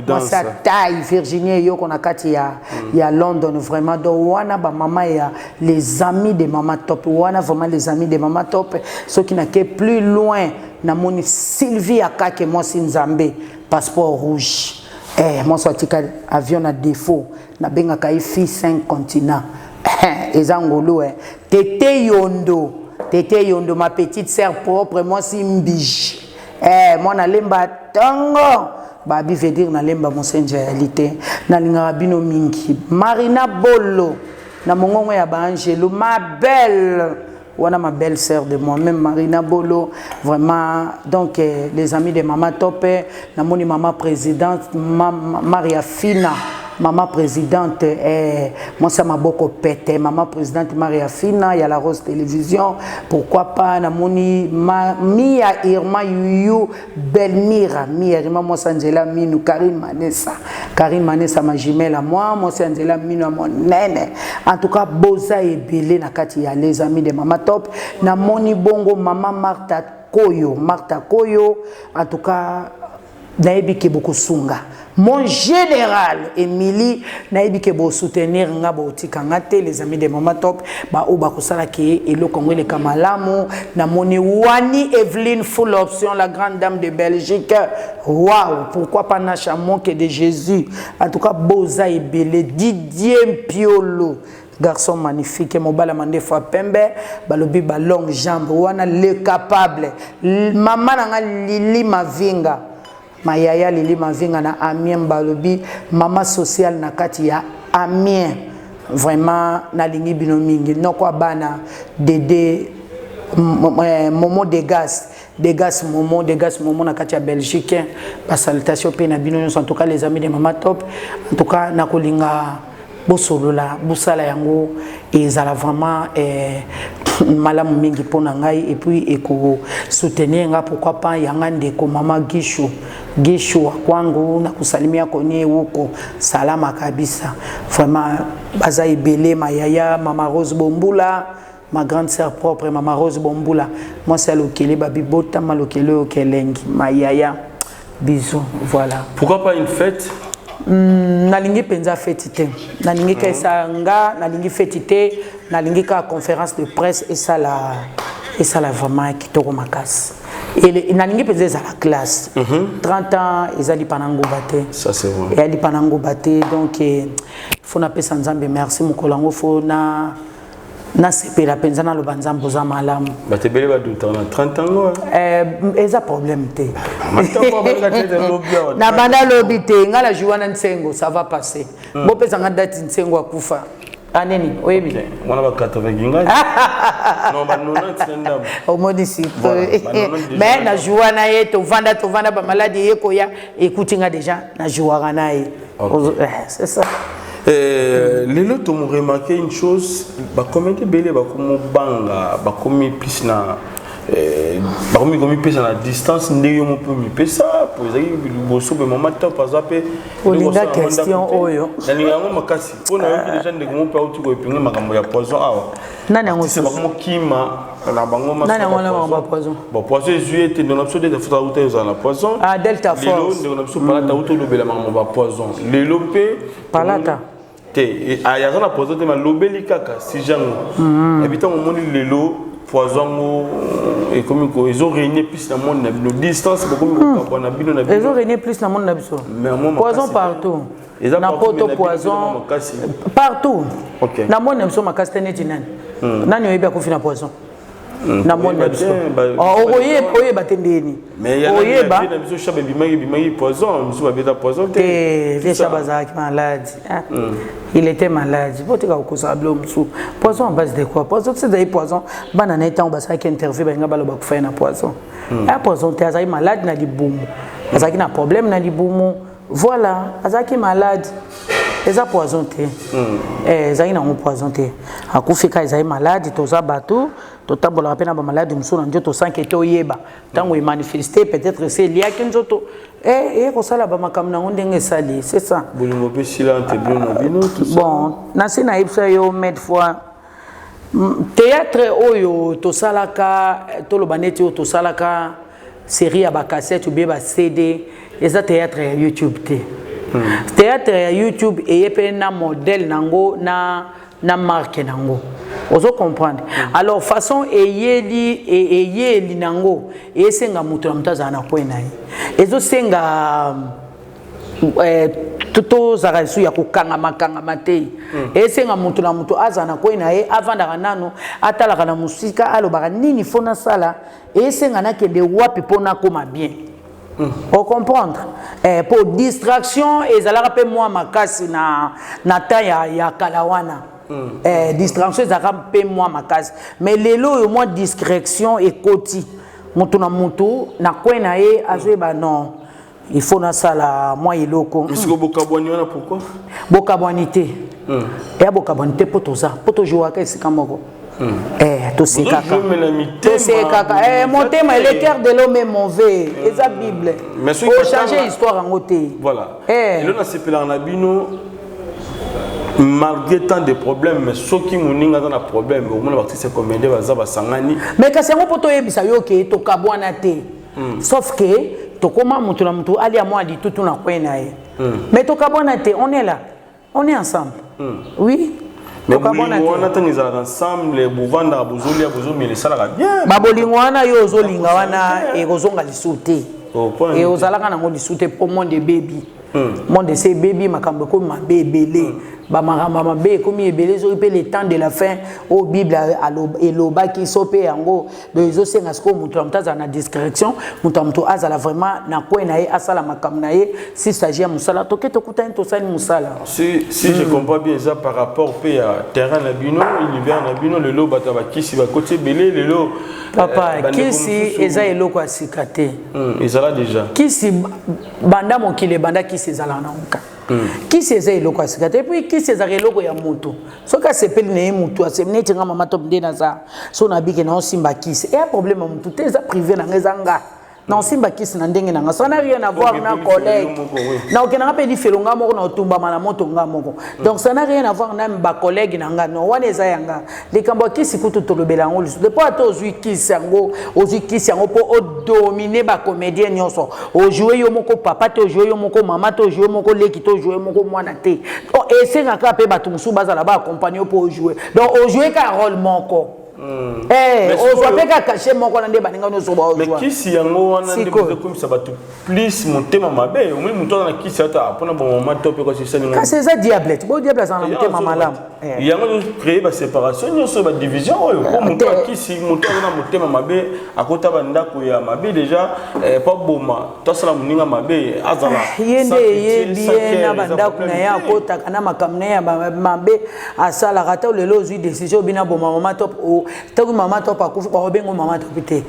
moi ça taille Virginie et yo qu'on a kati ya London vraiment donc wana ba maman ya les amis de maman top wana vraiment les amis de maman top ceux qui n'a que plus loin na moni Sylvie akake moi Sinzambe passeport rouge. Moi, je suis avion à défaut. Na benga kai fi 5 continents. Ezangolo Tété Yondo, ma petite sœur propre, moi si mbij. Moi na lemba tango. Babi veut dire na lemba mon réalité. Na linga bino mingi. Marina Bolo. Na mongongo ya ba Angelo, ma belle. Wana ma belle sœur de moi-même Marina Bolo vraiment donc les amis de maman Topé na moni maman présidente Maria Fina maman présidente moi ça m'a beaucoup pété maman présidente Maria Fina il y a la Rose Télévision pourquoi pas na moni Mia Irma Yuyu Belmira Mia Irma moi Angela Minou Karim Manessa ma jumelle à moi c'est Angela Minou mon nene en tout cas boza et belé na kati ya les amis de maman top na moni bongo maman Martha Koyo en tout cas naebi ke beaucoup sunga mon général Émilie naebi ke bo soutenir nga bo tikangate les amis de maman top ba o ba kosala ke elo Congo le kamalamu na moni Wani Evelyne full option la grande dame de Belgique waouh pourquoi pas Nacha Monke de Jésus en tout cas boza et belé Didier Piolo garçon magnifique mobala mande fois pembe balobi ba longue jambe wana le capable maman nga Lili Mavinga Mayaya Lili Mavinga na Amiens balobi maman sociale na kati ya Amiens vraiment na lingi binomingi noko bana Dédé Momo Degas Momo na kati ya Belgique ba salutation pe na bino en tout cas les amis de maman top en tout cas na kolinga bosolola busala yango ezala vraiment malamu mingi pona ngai et puis eko soutenir nga pourquoi pas yanga ndeko mama Gishu kwangu na kusalimia konye huko salama kabisa vraiment baza ibele mayaya mama Rose Bombula ma grande sœur propre mama Rose Bombula moi c'est lokele babibota malokele okelengi mayaya bisous voilà pourquoi pas une fête nalingi penza fête te nalingi ka sanga nalingi fête te nalingi ka conférence de presse et ça la vraiment kitoko makasi et nalingi penza za la classe 30 ans ezali panango baté ça c'est vrai et ali panango baté donc faut na pesa nzambe merci mukolango faut na sepela penza na lobanzambo za malamu batebele ba douta na 30 ans eza problème te na banda lobi te ngala juana nsengo ça va passer bo pesa nga date nsengo akufa aneni oyebi mwana ba 80 ginga non ba 90 ndam au modisi mais na juana yeto vanda ba maladie yeko ya écoutinga déjà na juara nae c'est ça. Les autres ont remarqué une chose, comme belé, comme banga, comme plus na, comme plus na distance, n'est on peut me ça pour les amis bosso, mais maman top par exemple. Pour les question oyo. Nani ngamo makasi. On a eu des gens de gros pas autour de pinga makambo ya poison awa. Nani ngamo c'est comme kima na bango ma. Nani ngamo poison. Bon poison juillet te dans l'option de faire route dans la poison. Ah Delta Force. Lelo dans l'option palata auto de bela makambo poison. Lelo pe palata. Et à la poison de ma lobeli kaka si jango. Habitant au monde lelo poison et comme ils ont régné plus dans le monde na distance comme ils ont régné plus dans le monde na poison partout na poto poison partout na monde na ma castane tinane nani oyebi akufina poison na monde na biso oye batendeni mais oye ba na biso chabe bimagi poison biso babeta poison te les chabazaki malade il était malade vote ka kusablo msu poison en base de quoi poison c'est des poison bana na temps basa ki interview ba ngaba loba kufa na poison poison te azaki malade na libumu azaki na problème na libumu voilà azaki malade eza poison te ezaki na poison te akufika ezaki malade toza bato totambola pena ba malade msona ndio to sanke to yeba tango e manifester peut-être c'est lié à nzoto ko sala ba makam na ndenge sali c'est ça bolimo pe sila entre bino na bino tout ça bon na sina ipsa yo met fois théâtre oyo to salaka to lo baneti to salaka série ya ba cassette ou bien ba CD eza théâtre ya YouTube te théâtre ya YouTube et na modèle nango na marque nango ozo comprendre alors façon eyeli nango esenga mutu na mutaza na kwena ezo senga toto zarasu ya kokanga makanga matei esenga mutu na mutu azana kwena avanda nano atalaka na musika alobaka nini fona sala esenga na kende wapi pona koma bien. On comprendre pour distraction et ça la moi makasi na ta ya kalawana distraction ça rappelle moi makasi mais lelo yo moi discrétion et koti mutu na mutu na kwena e azoeba non il faut na sala moi iloko parce que bokabwani wana pourquoi bokabwanité et bokabwanité pour tout ça pour toujours à qu'est-ce kamoko tout c'est caca mon thème est le cœur de l'homme est mauvais et la Bible mais faut changer l'histoire en côté voilà et là c'est pour la bino malgré tant de problèmes mais ceux qui moninga dans un problème au moins l'artiste comédien va zaba sangani mais kasi ngo poto yebisa yo ke to kabwana te sauf que to koma mutu na mutu ali amwa di tout na kwena mais to kabwana te on est là on est ensemble oui. Mais on attend les ensemble les bouvanda bozolia bozomi les salaka bien babolingwana yo ozolinga wana e kozonga lisute et ozalaka na ngo lisute pour monde de baby monde c'est baby makambo ko mabebele ba marama mabe komi ebele zo pe le temps de la fin au Bible eloba ki sope yango bezo senga sko mutu mtaza na discrétion mutu azala vraiment na kwena ye asala makambo na ye si s'agit ya musala toke tokuta to sali musala si je comprends bien ça par rapport pe à terrain na bino univers na bino le lo bata ba kisi ba côté belé le lo papa kisi eza eloko asikate ezala déjà kisi banda mokile banda kisi ezala na nka qui c'est eloko asikate et puis qui c'est eloko ya moto soka sepeli na moto asemne tinga mama top ndena za so na bike na simba kisi et un problème moto te za privé na ngezanga na simba kisi na ndenge na ça n'a rien à voir na collègue na okena pe di felonga moko na otumba mana moto nga moko donc ça n'a rien à voir na ba collègue na nga no wana eza yanga likambo kisi kutu tolobela ngo lisu de pas to zui kisi yango po o dominer ba comédien nyonso o jouer yo moko papa to jouer yo moko mama to jouer moko leki to jouer moko mwana te o esenga ka pe batu musu bazala ba accompagner po jouer donc o jouer ka rôle moko on soit pas caché mon qu'on a des baninga nous soba mais qui si yango wana ndé comme ça va tout plus monter mama be au même temps na qui ça ta pona bon moment top ko c'est ça quand c'est ça diablette bon diablette ça na monter mama lam yango créer ba séparation nous so ba division comme toi qui si monter na monter mama be akota banda ko ya mabe déjà pas boma to sala muninga mabe azala yende bien na banda ko na ya akota kana makamne ya mabe asala rata le lozu décision bina boma mama top tant maman top akufu kwa bengo maman top te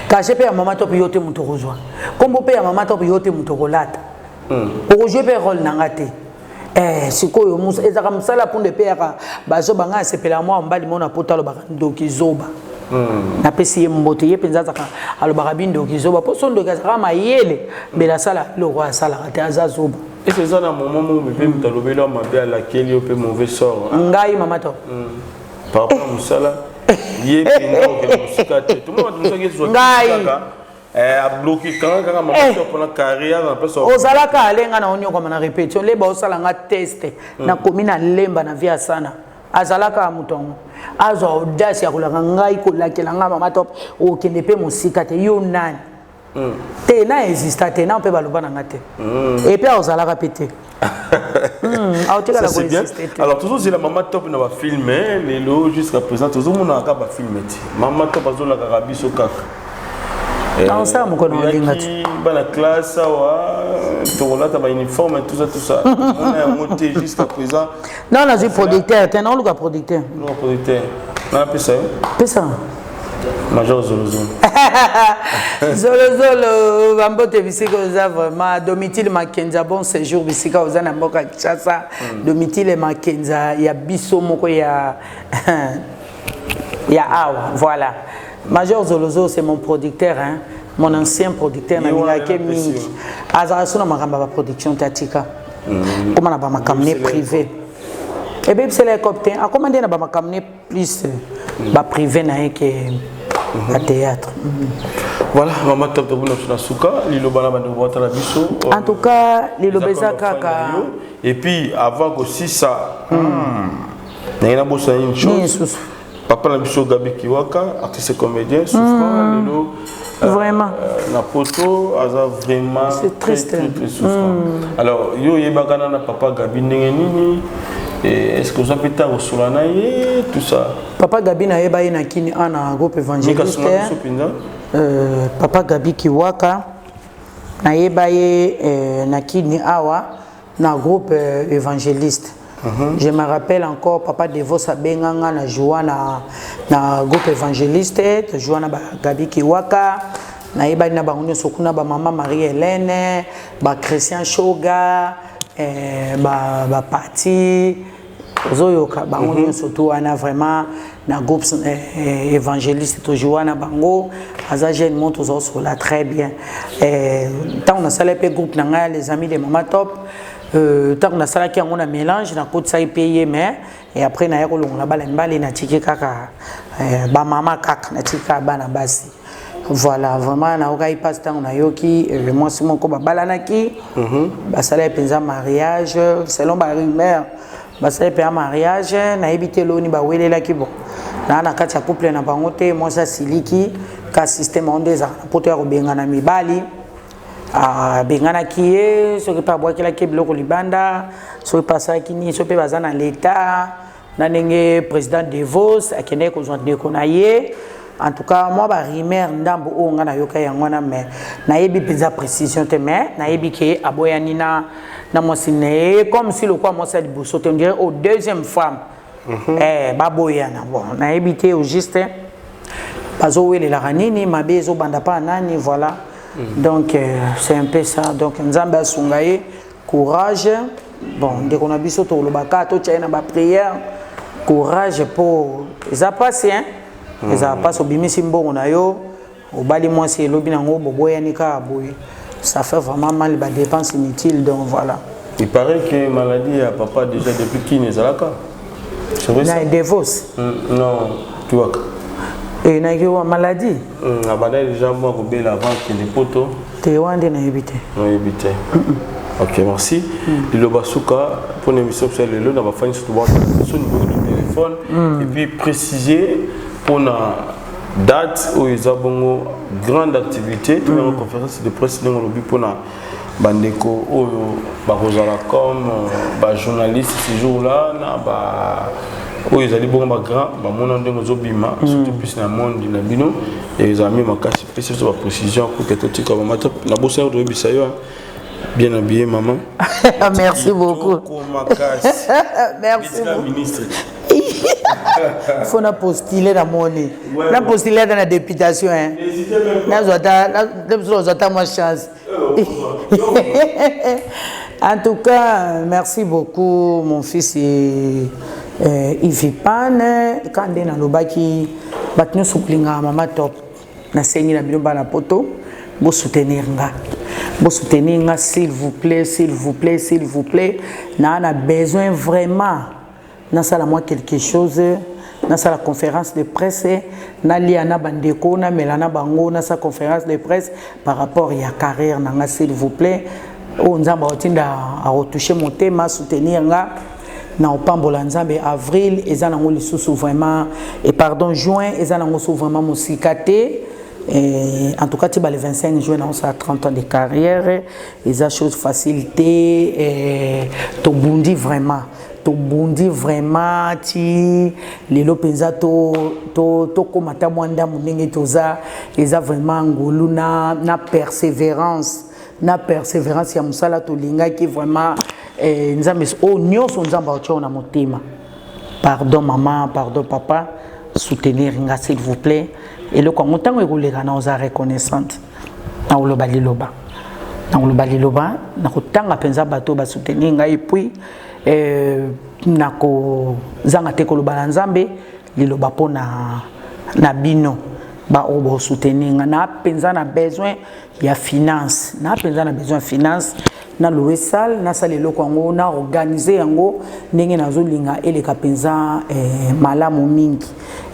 caché pe maman top yote muto kozwa kombo pe maman top yote muto kolata o jouer pe rôle nangate sikoyo musa ezaka musala pour de père bazo banga sepela moi mbali mona potalo bakandoki zoba na pesi mbote ye penza zaka alobaka bindoki zoba po sondo kazaka mayele bela sala le roi sala te azazoba et c'est ça na moment où bébé mutalobela mabe à laquelle yo pe mauvais sort ngai maman top par rapport à musala yé pingo que musika te tout le monde musika qui soit a bloqué quand maman top pour la carrière en place ozalaka alenga na onyo comme na répétition les ba osala nga test na komina lemba na via sana azalaka mutongo azo audace ya kolanga ngai kolakela nga mama top okende pe mosika te yo nani te na exista te na mpe baloba na nga te et puis ozalaka pe te ça c'est bien. Alors toujours c'est la maman top na ba film les lots jusqu'à présent toujours mon aka ba film ti maman top azola ka biso kaka non ça mon kono linga ba la classe wa to la ta ba uniforme tout ça on est monté jusqu'à présent non là je producteur t'es non le producteur non producteur na pesa Major Zolo Zolo Bambote bisika oza vraiment Domitile Makenza bon séjour bisika oza na mboka Kinshasa Domitile Makenza ya biso moko ya awa voilà Major Zolo c'est mon producteur hein mon ancien producteur na milake mingi azara sona makamba ba production tatika comment na ba makamne privé et bien c'est l'hélicoptère a commandé na ba makamne plus ba privé na que à théâtre. Voilà, maman top de na suka, lilo bana bande bota la biso. En tout cas, lilo beza kaka. Et puis avant aussi ça, na bossa une chose. Papa na biso Gabi Kiwaka, artiste comédien, souffrant lilo. Vraiment. La photo aza vraiment c'est triste. Très souffrant. Alors yo yebakana na papa Gabi nini. Est-ce que vous avez été au Solanaï, tout ça? Papa Gabi na yeba na kini ana groupe évangéliste. Papa Gabi Kiwaka na yeba na kini awa na groupe évangéliste. Je me rappelle encore papa Devo Sabenganga na Joana na groupe évangéliste, Joana Gabi Kiwaka. Na yeba na bango sokuna ba maman Marie-Hélène, ba Christian Shoga. Ba parti ozoyoka bango nyonso to wana vraiment na groupe évangéliste toujours wana bango aza jeune monte ozo là très bien tant on a salé pe groupe nanga les amis de Mama Top tant on a salé ki ngona mélange na côté ça payé mais et après na yako longa bala mbali na tiki kaka ba mama kaka na tika bana basi. Voilà, vraiment, na okai passe temps na yoki, moi c'est mon ko balanaki, basala penza mariage, selon ba rumeur, basala pe mariage, na ebité loni ba welela ki bon. Na kati ya couple na bangote, moi ça siliki, ka système on des poter obenga na mibali. Bengana kié, ce que pas boire kila ki bloko libanda, ce que passa ki ni, ce pe bazana l'état, na ndenge président de Vos, akende ko joindre ko na ye. En tout cas, moi, je suis ndambo o ngana yoka yangwana mais na yebi peza précision te mais na yebi ke aboyani na mosine comme si le quoi moi ça liboso te dirait au deuxième femme baboyana bon na yebi te au juste bazo wele la ranini mabezo banda pa nani voilà donc c'est un peu ça donc nzambe asungaye courage bon dès qu'on a biso to lo baka to tchaina ba prière courage pour ça passe hein. Ça passe au bimisi mbongo na yo au bali moi c'est lobi nango boboya nika boy ça fait vraiment mal ba dépenses inutiles donc voilà il paraît que maladie à papa déjà depuis qui n'est alaka c'est vrai ça divorce non tu vois et na yo maladie na bana déjà moi ko bela avant que les potos te wande na éviter ok merci le basuka pour l'émission sur le lot na ba fani sur son numéro de téléphone et puis préciser pour la date où ils ont grande activité, tout une conférence de presse pour la bandeko comme journaliste ce jour-là, où ils allaient bon grand, mon nom zobima, surtout plus dans le monde de Bino, et ils ont mis ma casse spéciale sur la précision pour que tout comme ma top, la bosse de Bisayo, bien habillé maman. Merci beaucoup. Merci ministre. Il faut postuler dans mon nez. La postuler dans la députation. Hein. Moi chance. En tout cas, merci beaucoup, mon fils Ivipan. Quand on est dans le baki, nous sommes Mama Top. Na sengi na bilomba na poto. Vous soutenir nga. Vous soutenir nga, s'il vous plaît, s'il vous plaît, s'il vous plaît. On a besoin vraiment. Dans ça, moi quelque chose. Dans sa conférence de presse, na liana bandeko na melana bango na sa conférence de presse par rapport à la carrière nanga s'il vous plaît. On nzamba otinda a retoucher mon thème, soutenir nga. na opambola nzambe. Avril eza nango lisusu vraiment et pardon juin eza nango so vraiment musikate. En tout cas, le 25 juin, on a 30 ans de carrière. Les choses facilité. To bondi vraiment. To bondi vraiment. Ti les lopenza to komata mwanda munenge toza. Ils a vraiment ngolu na persévérance. Na persévérance ya musala to linga qui vraiment nzambe o nyoso nzamba ocho na motema. Pardon maman, pardon papa, soutenir nga s'il vous plaît. Et le content est roulé quand on a reconnaissante. On le bali loba. On le bali loba. On a pensé bateau ba soutenir et puis nako zanga te ko lo balanzambe li loba po na bino ba obo soutenir na penza na besoin ya finance. Na penza na besoin finance. Na louer salle, na salle loko ngo na organiser yango ndenge nazo linga ele kapenza malamu mingi.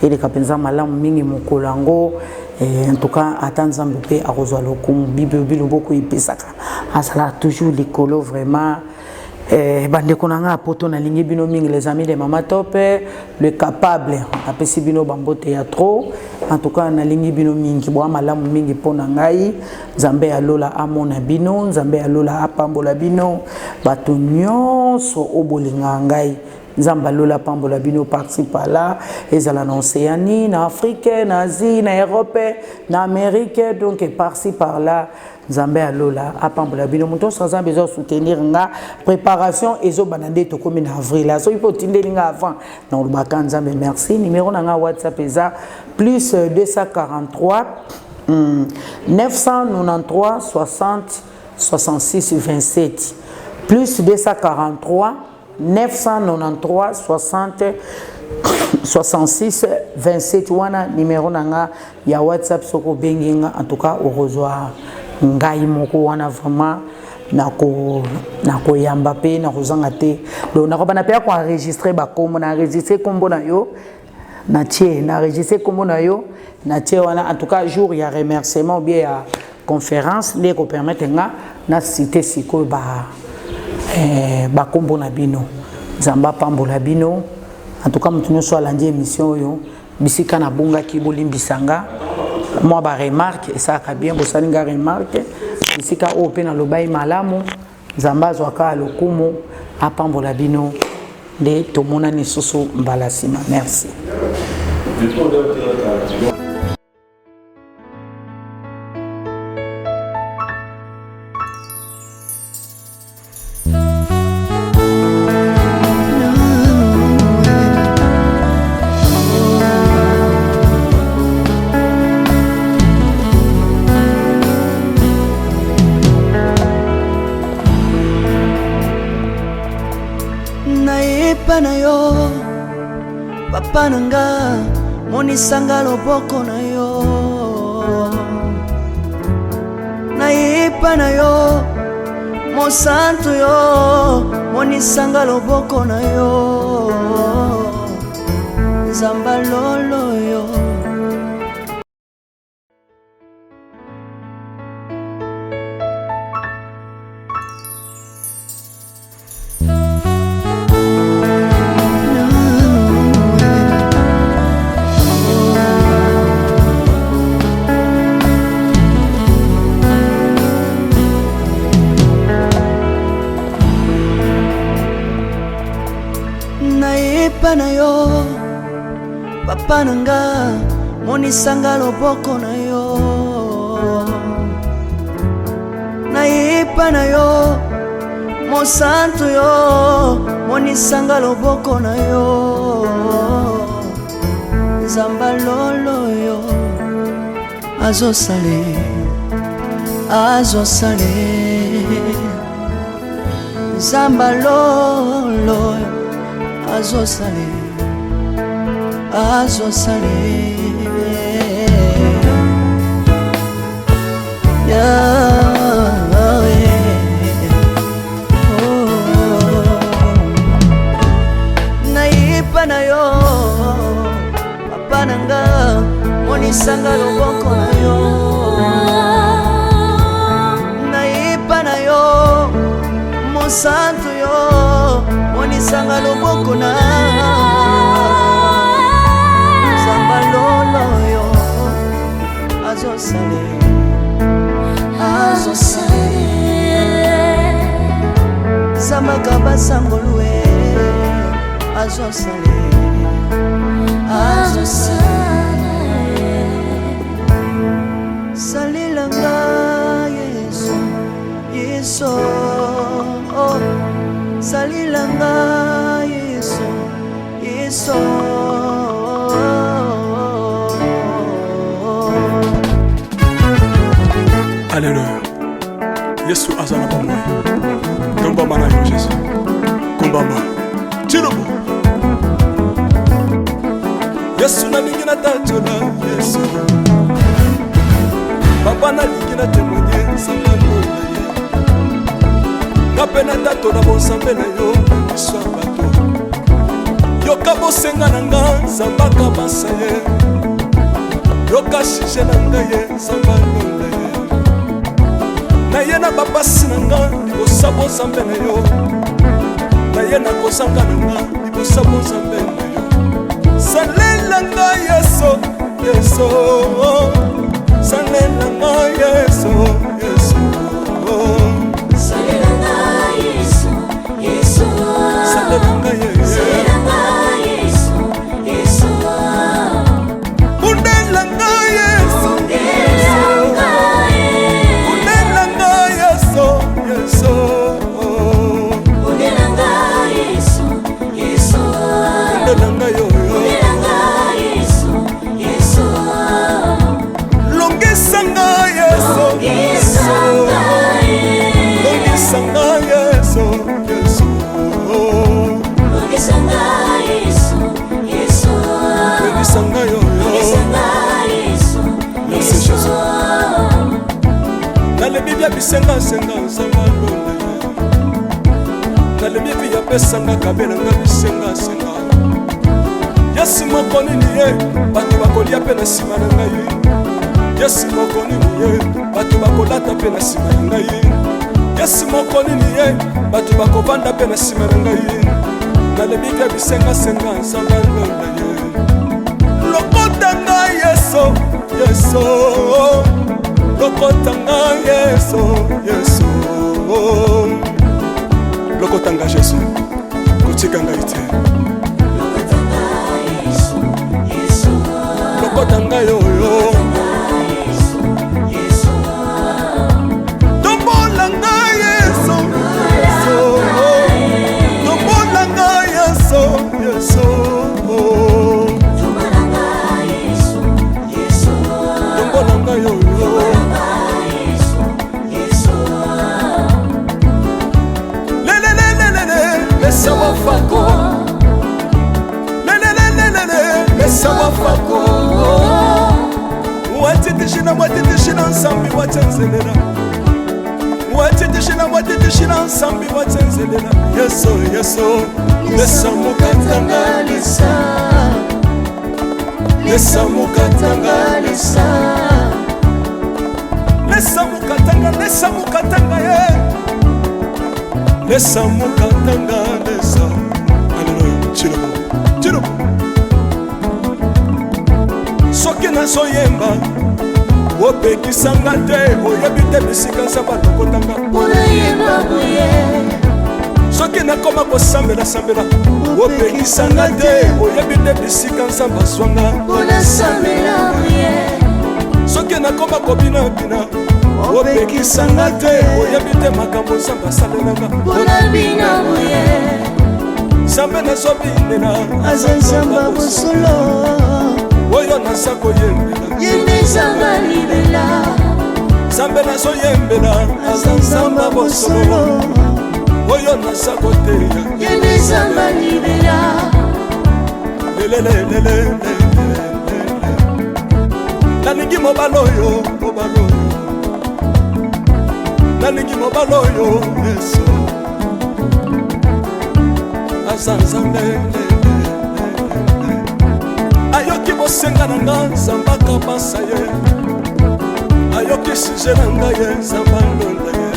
Ele kapenza malamu mingi mokolango en tout cas atanzambe pe arozwa lokumu bible beaucoup ipesaka. Asala toujours likolo vraiment bande konanga poto na lingi bino mingi les amis de Mama Top le capable apesi bino bambote ya trop en tout cas na lingi bino mingi bo malamu mingi pona ngai Nzambe alola amona bino Nzambe alola apambola bino bato nyonso obolinga ngai Nzambe alola pambola bino par-ci par-là ezala na Océanie na Afrique na Asie na Europe na Amérique donc par-ci par-là Nzambe alola apambola bino muto sans besoin soutenir nga préparation ezo banande to comme en avril là so il faut tindeli nga avant dans le bakan Nzambe merci numéro na nga WhatsApp eza plus 243 993 60 66 27 plus 243 993 60 66 27 wana numéro na nga ya WhatsApp soko benginga en tout cas au revoir ngai moko wana vraiment nako yamba pe na kozanga te donc nako bana pe ko enregistrer ba kombo na enregistrer kombo na yo na tie na enregistrer kombo na yo na tie wana en tout cas jour ya remerciement bien ya conférence les ko permettre nga na citer siko ba kombo na bino Nzamba pambola bino en tout cas mutuno so alandi émission yo bisika na bunga ki bolimbisanga moi ba remarque et ça ka bien bosalinga remarque bisika o pe na lobai malamu Nzamba zwaka lokumu apambola bino de tomona ni susu mbalasima merci. na yo papa nanga monisanga loboko na yo naipa na yo mosantu yo monisanga loboko na yo Nzamba lolo yo na yo papa nanga monisanga loboko na yo naipa na yo mosantu yo monisanga loboko na yo Nzamba lolo yo azosale Nzamba lolo azosale naipa na yo papa nanga monisanga loboko na yo naipa na yo mosantu yo sanga loboko na zamba loloyo azosale zamba kabasangolue azosale salilanga yeso yeso oh. Salilanga yeso yeso Alléluia. Yesu azana ba moi. Komba mana yo Jésus. Komba ma. Tirobo. Yesu na lingina tatola Yesu. Papa na lingina témoigner sangalo na ye. Napena tatola bonsambe na yo biso bato. Yoka bosenga na nga zambaka basa ye. Yoka shije na nga ye zambalo na ye. Na ye na babasi na nga libosa bonsambe na yo. Na ye na kosanga na nga libosa bonsambe na yo. Salela nga yeso yeso. Salela nga yeso yeso. Salela nga yeso yeso. Salela nga yeso. Salela nga yeso yeso. Undela nga yeso. Undela nga yeso yeso. Undela nga yeso yeso. Undela nga yo. Undela nga yeso yeso. Longisa nga yeso. Longisa nga Longisa nga yeso yeso. Longisa nga yeso yeso. Longisa nga yo. Longisa nga yeso yeso. Nalebi bya bisenga senga nzamba lona. Nalebi bya pesanga kabela nga bisenga senga. Yesu moko nini ye bato bakolia pe na nsima na ngai. Yesu moko nini ye bato bakolata pe na nsima na ngai. Yesu moko nini ye bato bakovanda pe na nsima na ngai. Nalebi bya bisenga senga nzamba lona ye. Lokota ngai yeso yeso. Lokota ngai yeso yeso. Lokota ngai Jésus kotika ngai te. Lokota ngai yoyo. Tombola ngai yeso yeso. Tombola ngai yeso yeso. Tombola ngai yeso yeso. Tombola ngai yoyo. Mesa wafako. Mesa wafako. Watitishina watitishina nsambi watenzelela. Watitishina watitishina nsambi watenzelela. Yeso yeso. Mesa mukatanga lisa. Mesa mukatanga lisa. Mesa mukatanga ye. Lesa mukatanga lesa. Alléluia. Chirobo. Chirobo. Soki nazoyemba opekisanga te oyebi te bisika nzambe alokotanga. Unayemba boye. Soki nakoma kosambela sambela opekisanga te oyebi te bisika nzambe azwanga. Unasambela boye. Soki nakoma kobina bina opekisanga te oyebi te makambo nzambe asalelanga. Unabina boye. Nzambe nazobinela aza nzamba bosolo oyo naza koyembela yende nzamba libela. Nzambe nazoyembela aza nzamba bosolo oyo naza koteya yende nzamba libela. lelelelelele. Nalingi mobala oyo mobala oyo. Nalingi mobala oyo yeso. Aza nzambe. Ayoki bosenga na nga nzamba kabasa ye. Ayoki suje na nga ye nzamba londa ye.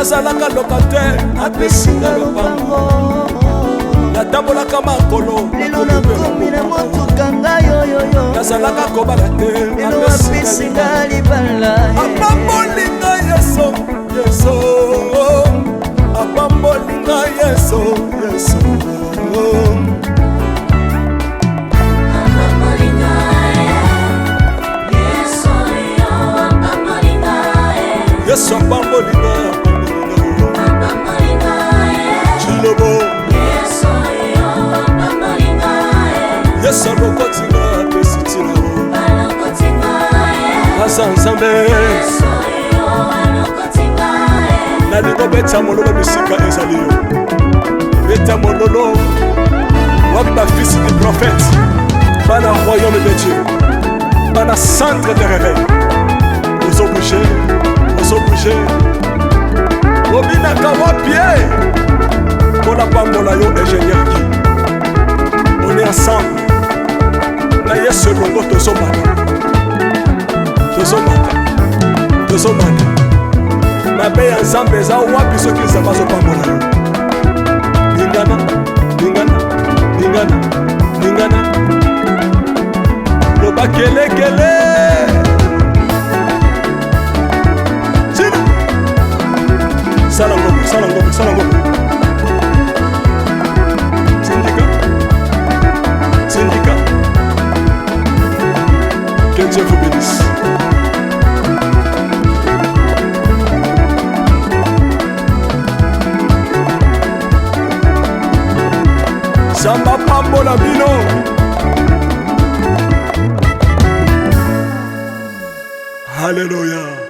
nazalaka lokateur apesinga lopango natambolaka makolo lelo nakomi na motuka ngai oyoyo nazalaka kobala te lelo apesinga libala apambolinga yeso yeso apambolinga yeso yeso Yesu apambolinga Chilobo Yesu alokotinga pesitila Asa nzambe nalingo beta mololo bisika ezali yo beta mololo waba fils du prophète bana royaume de Dieu bana centre de réveil aux obligés obinaka wapie mpona pambola yo ingénieur ki on est ensemble na yesu elongo tozomata mabe ya nzambe eza wapi soki nzambe azopambola yo ningana loba kelekele Sala ngombe. Syndicat. Que Dieu vous bénisse. Samba pambola bino. Alléluia.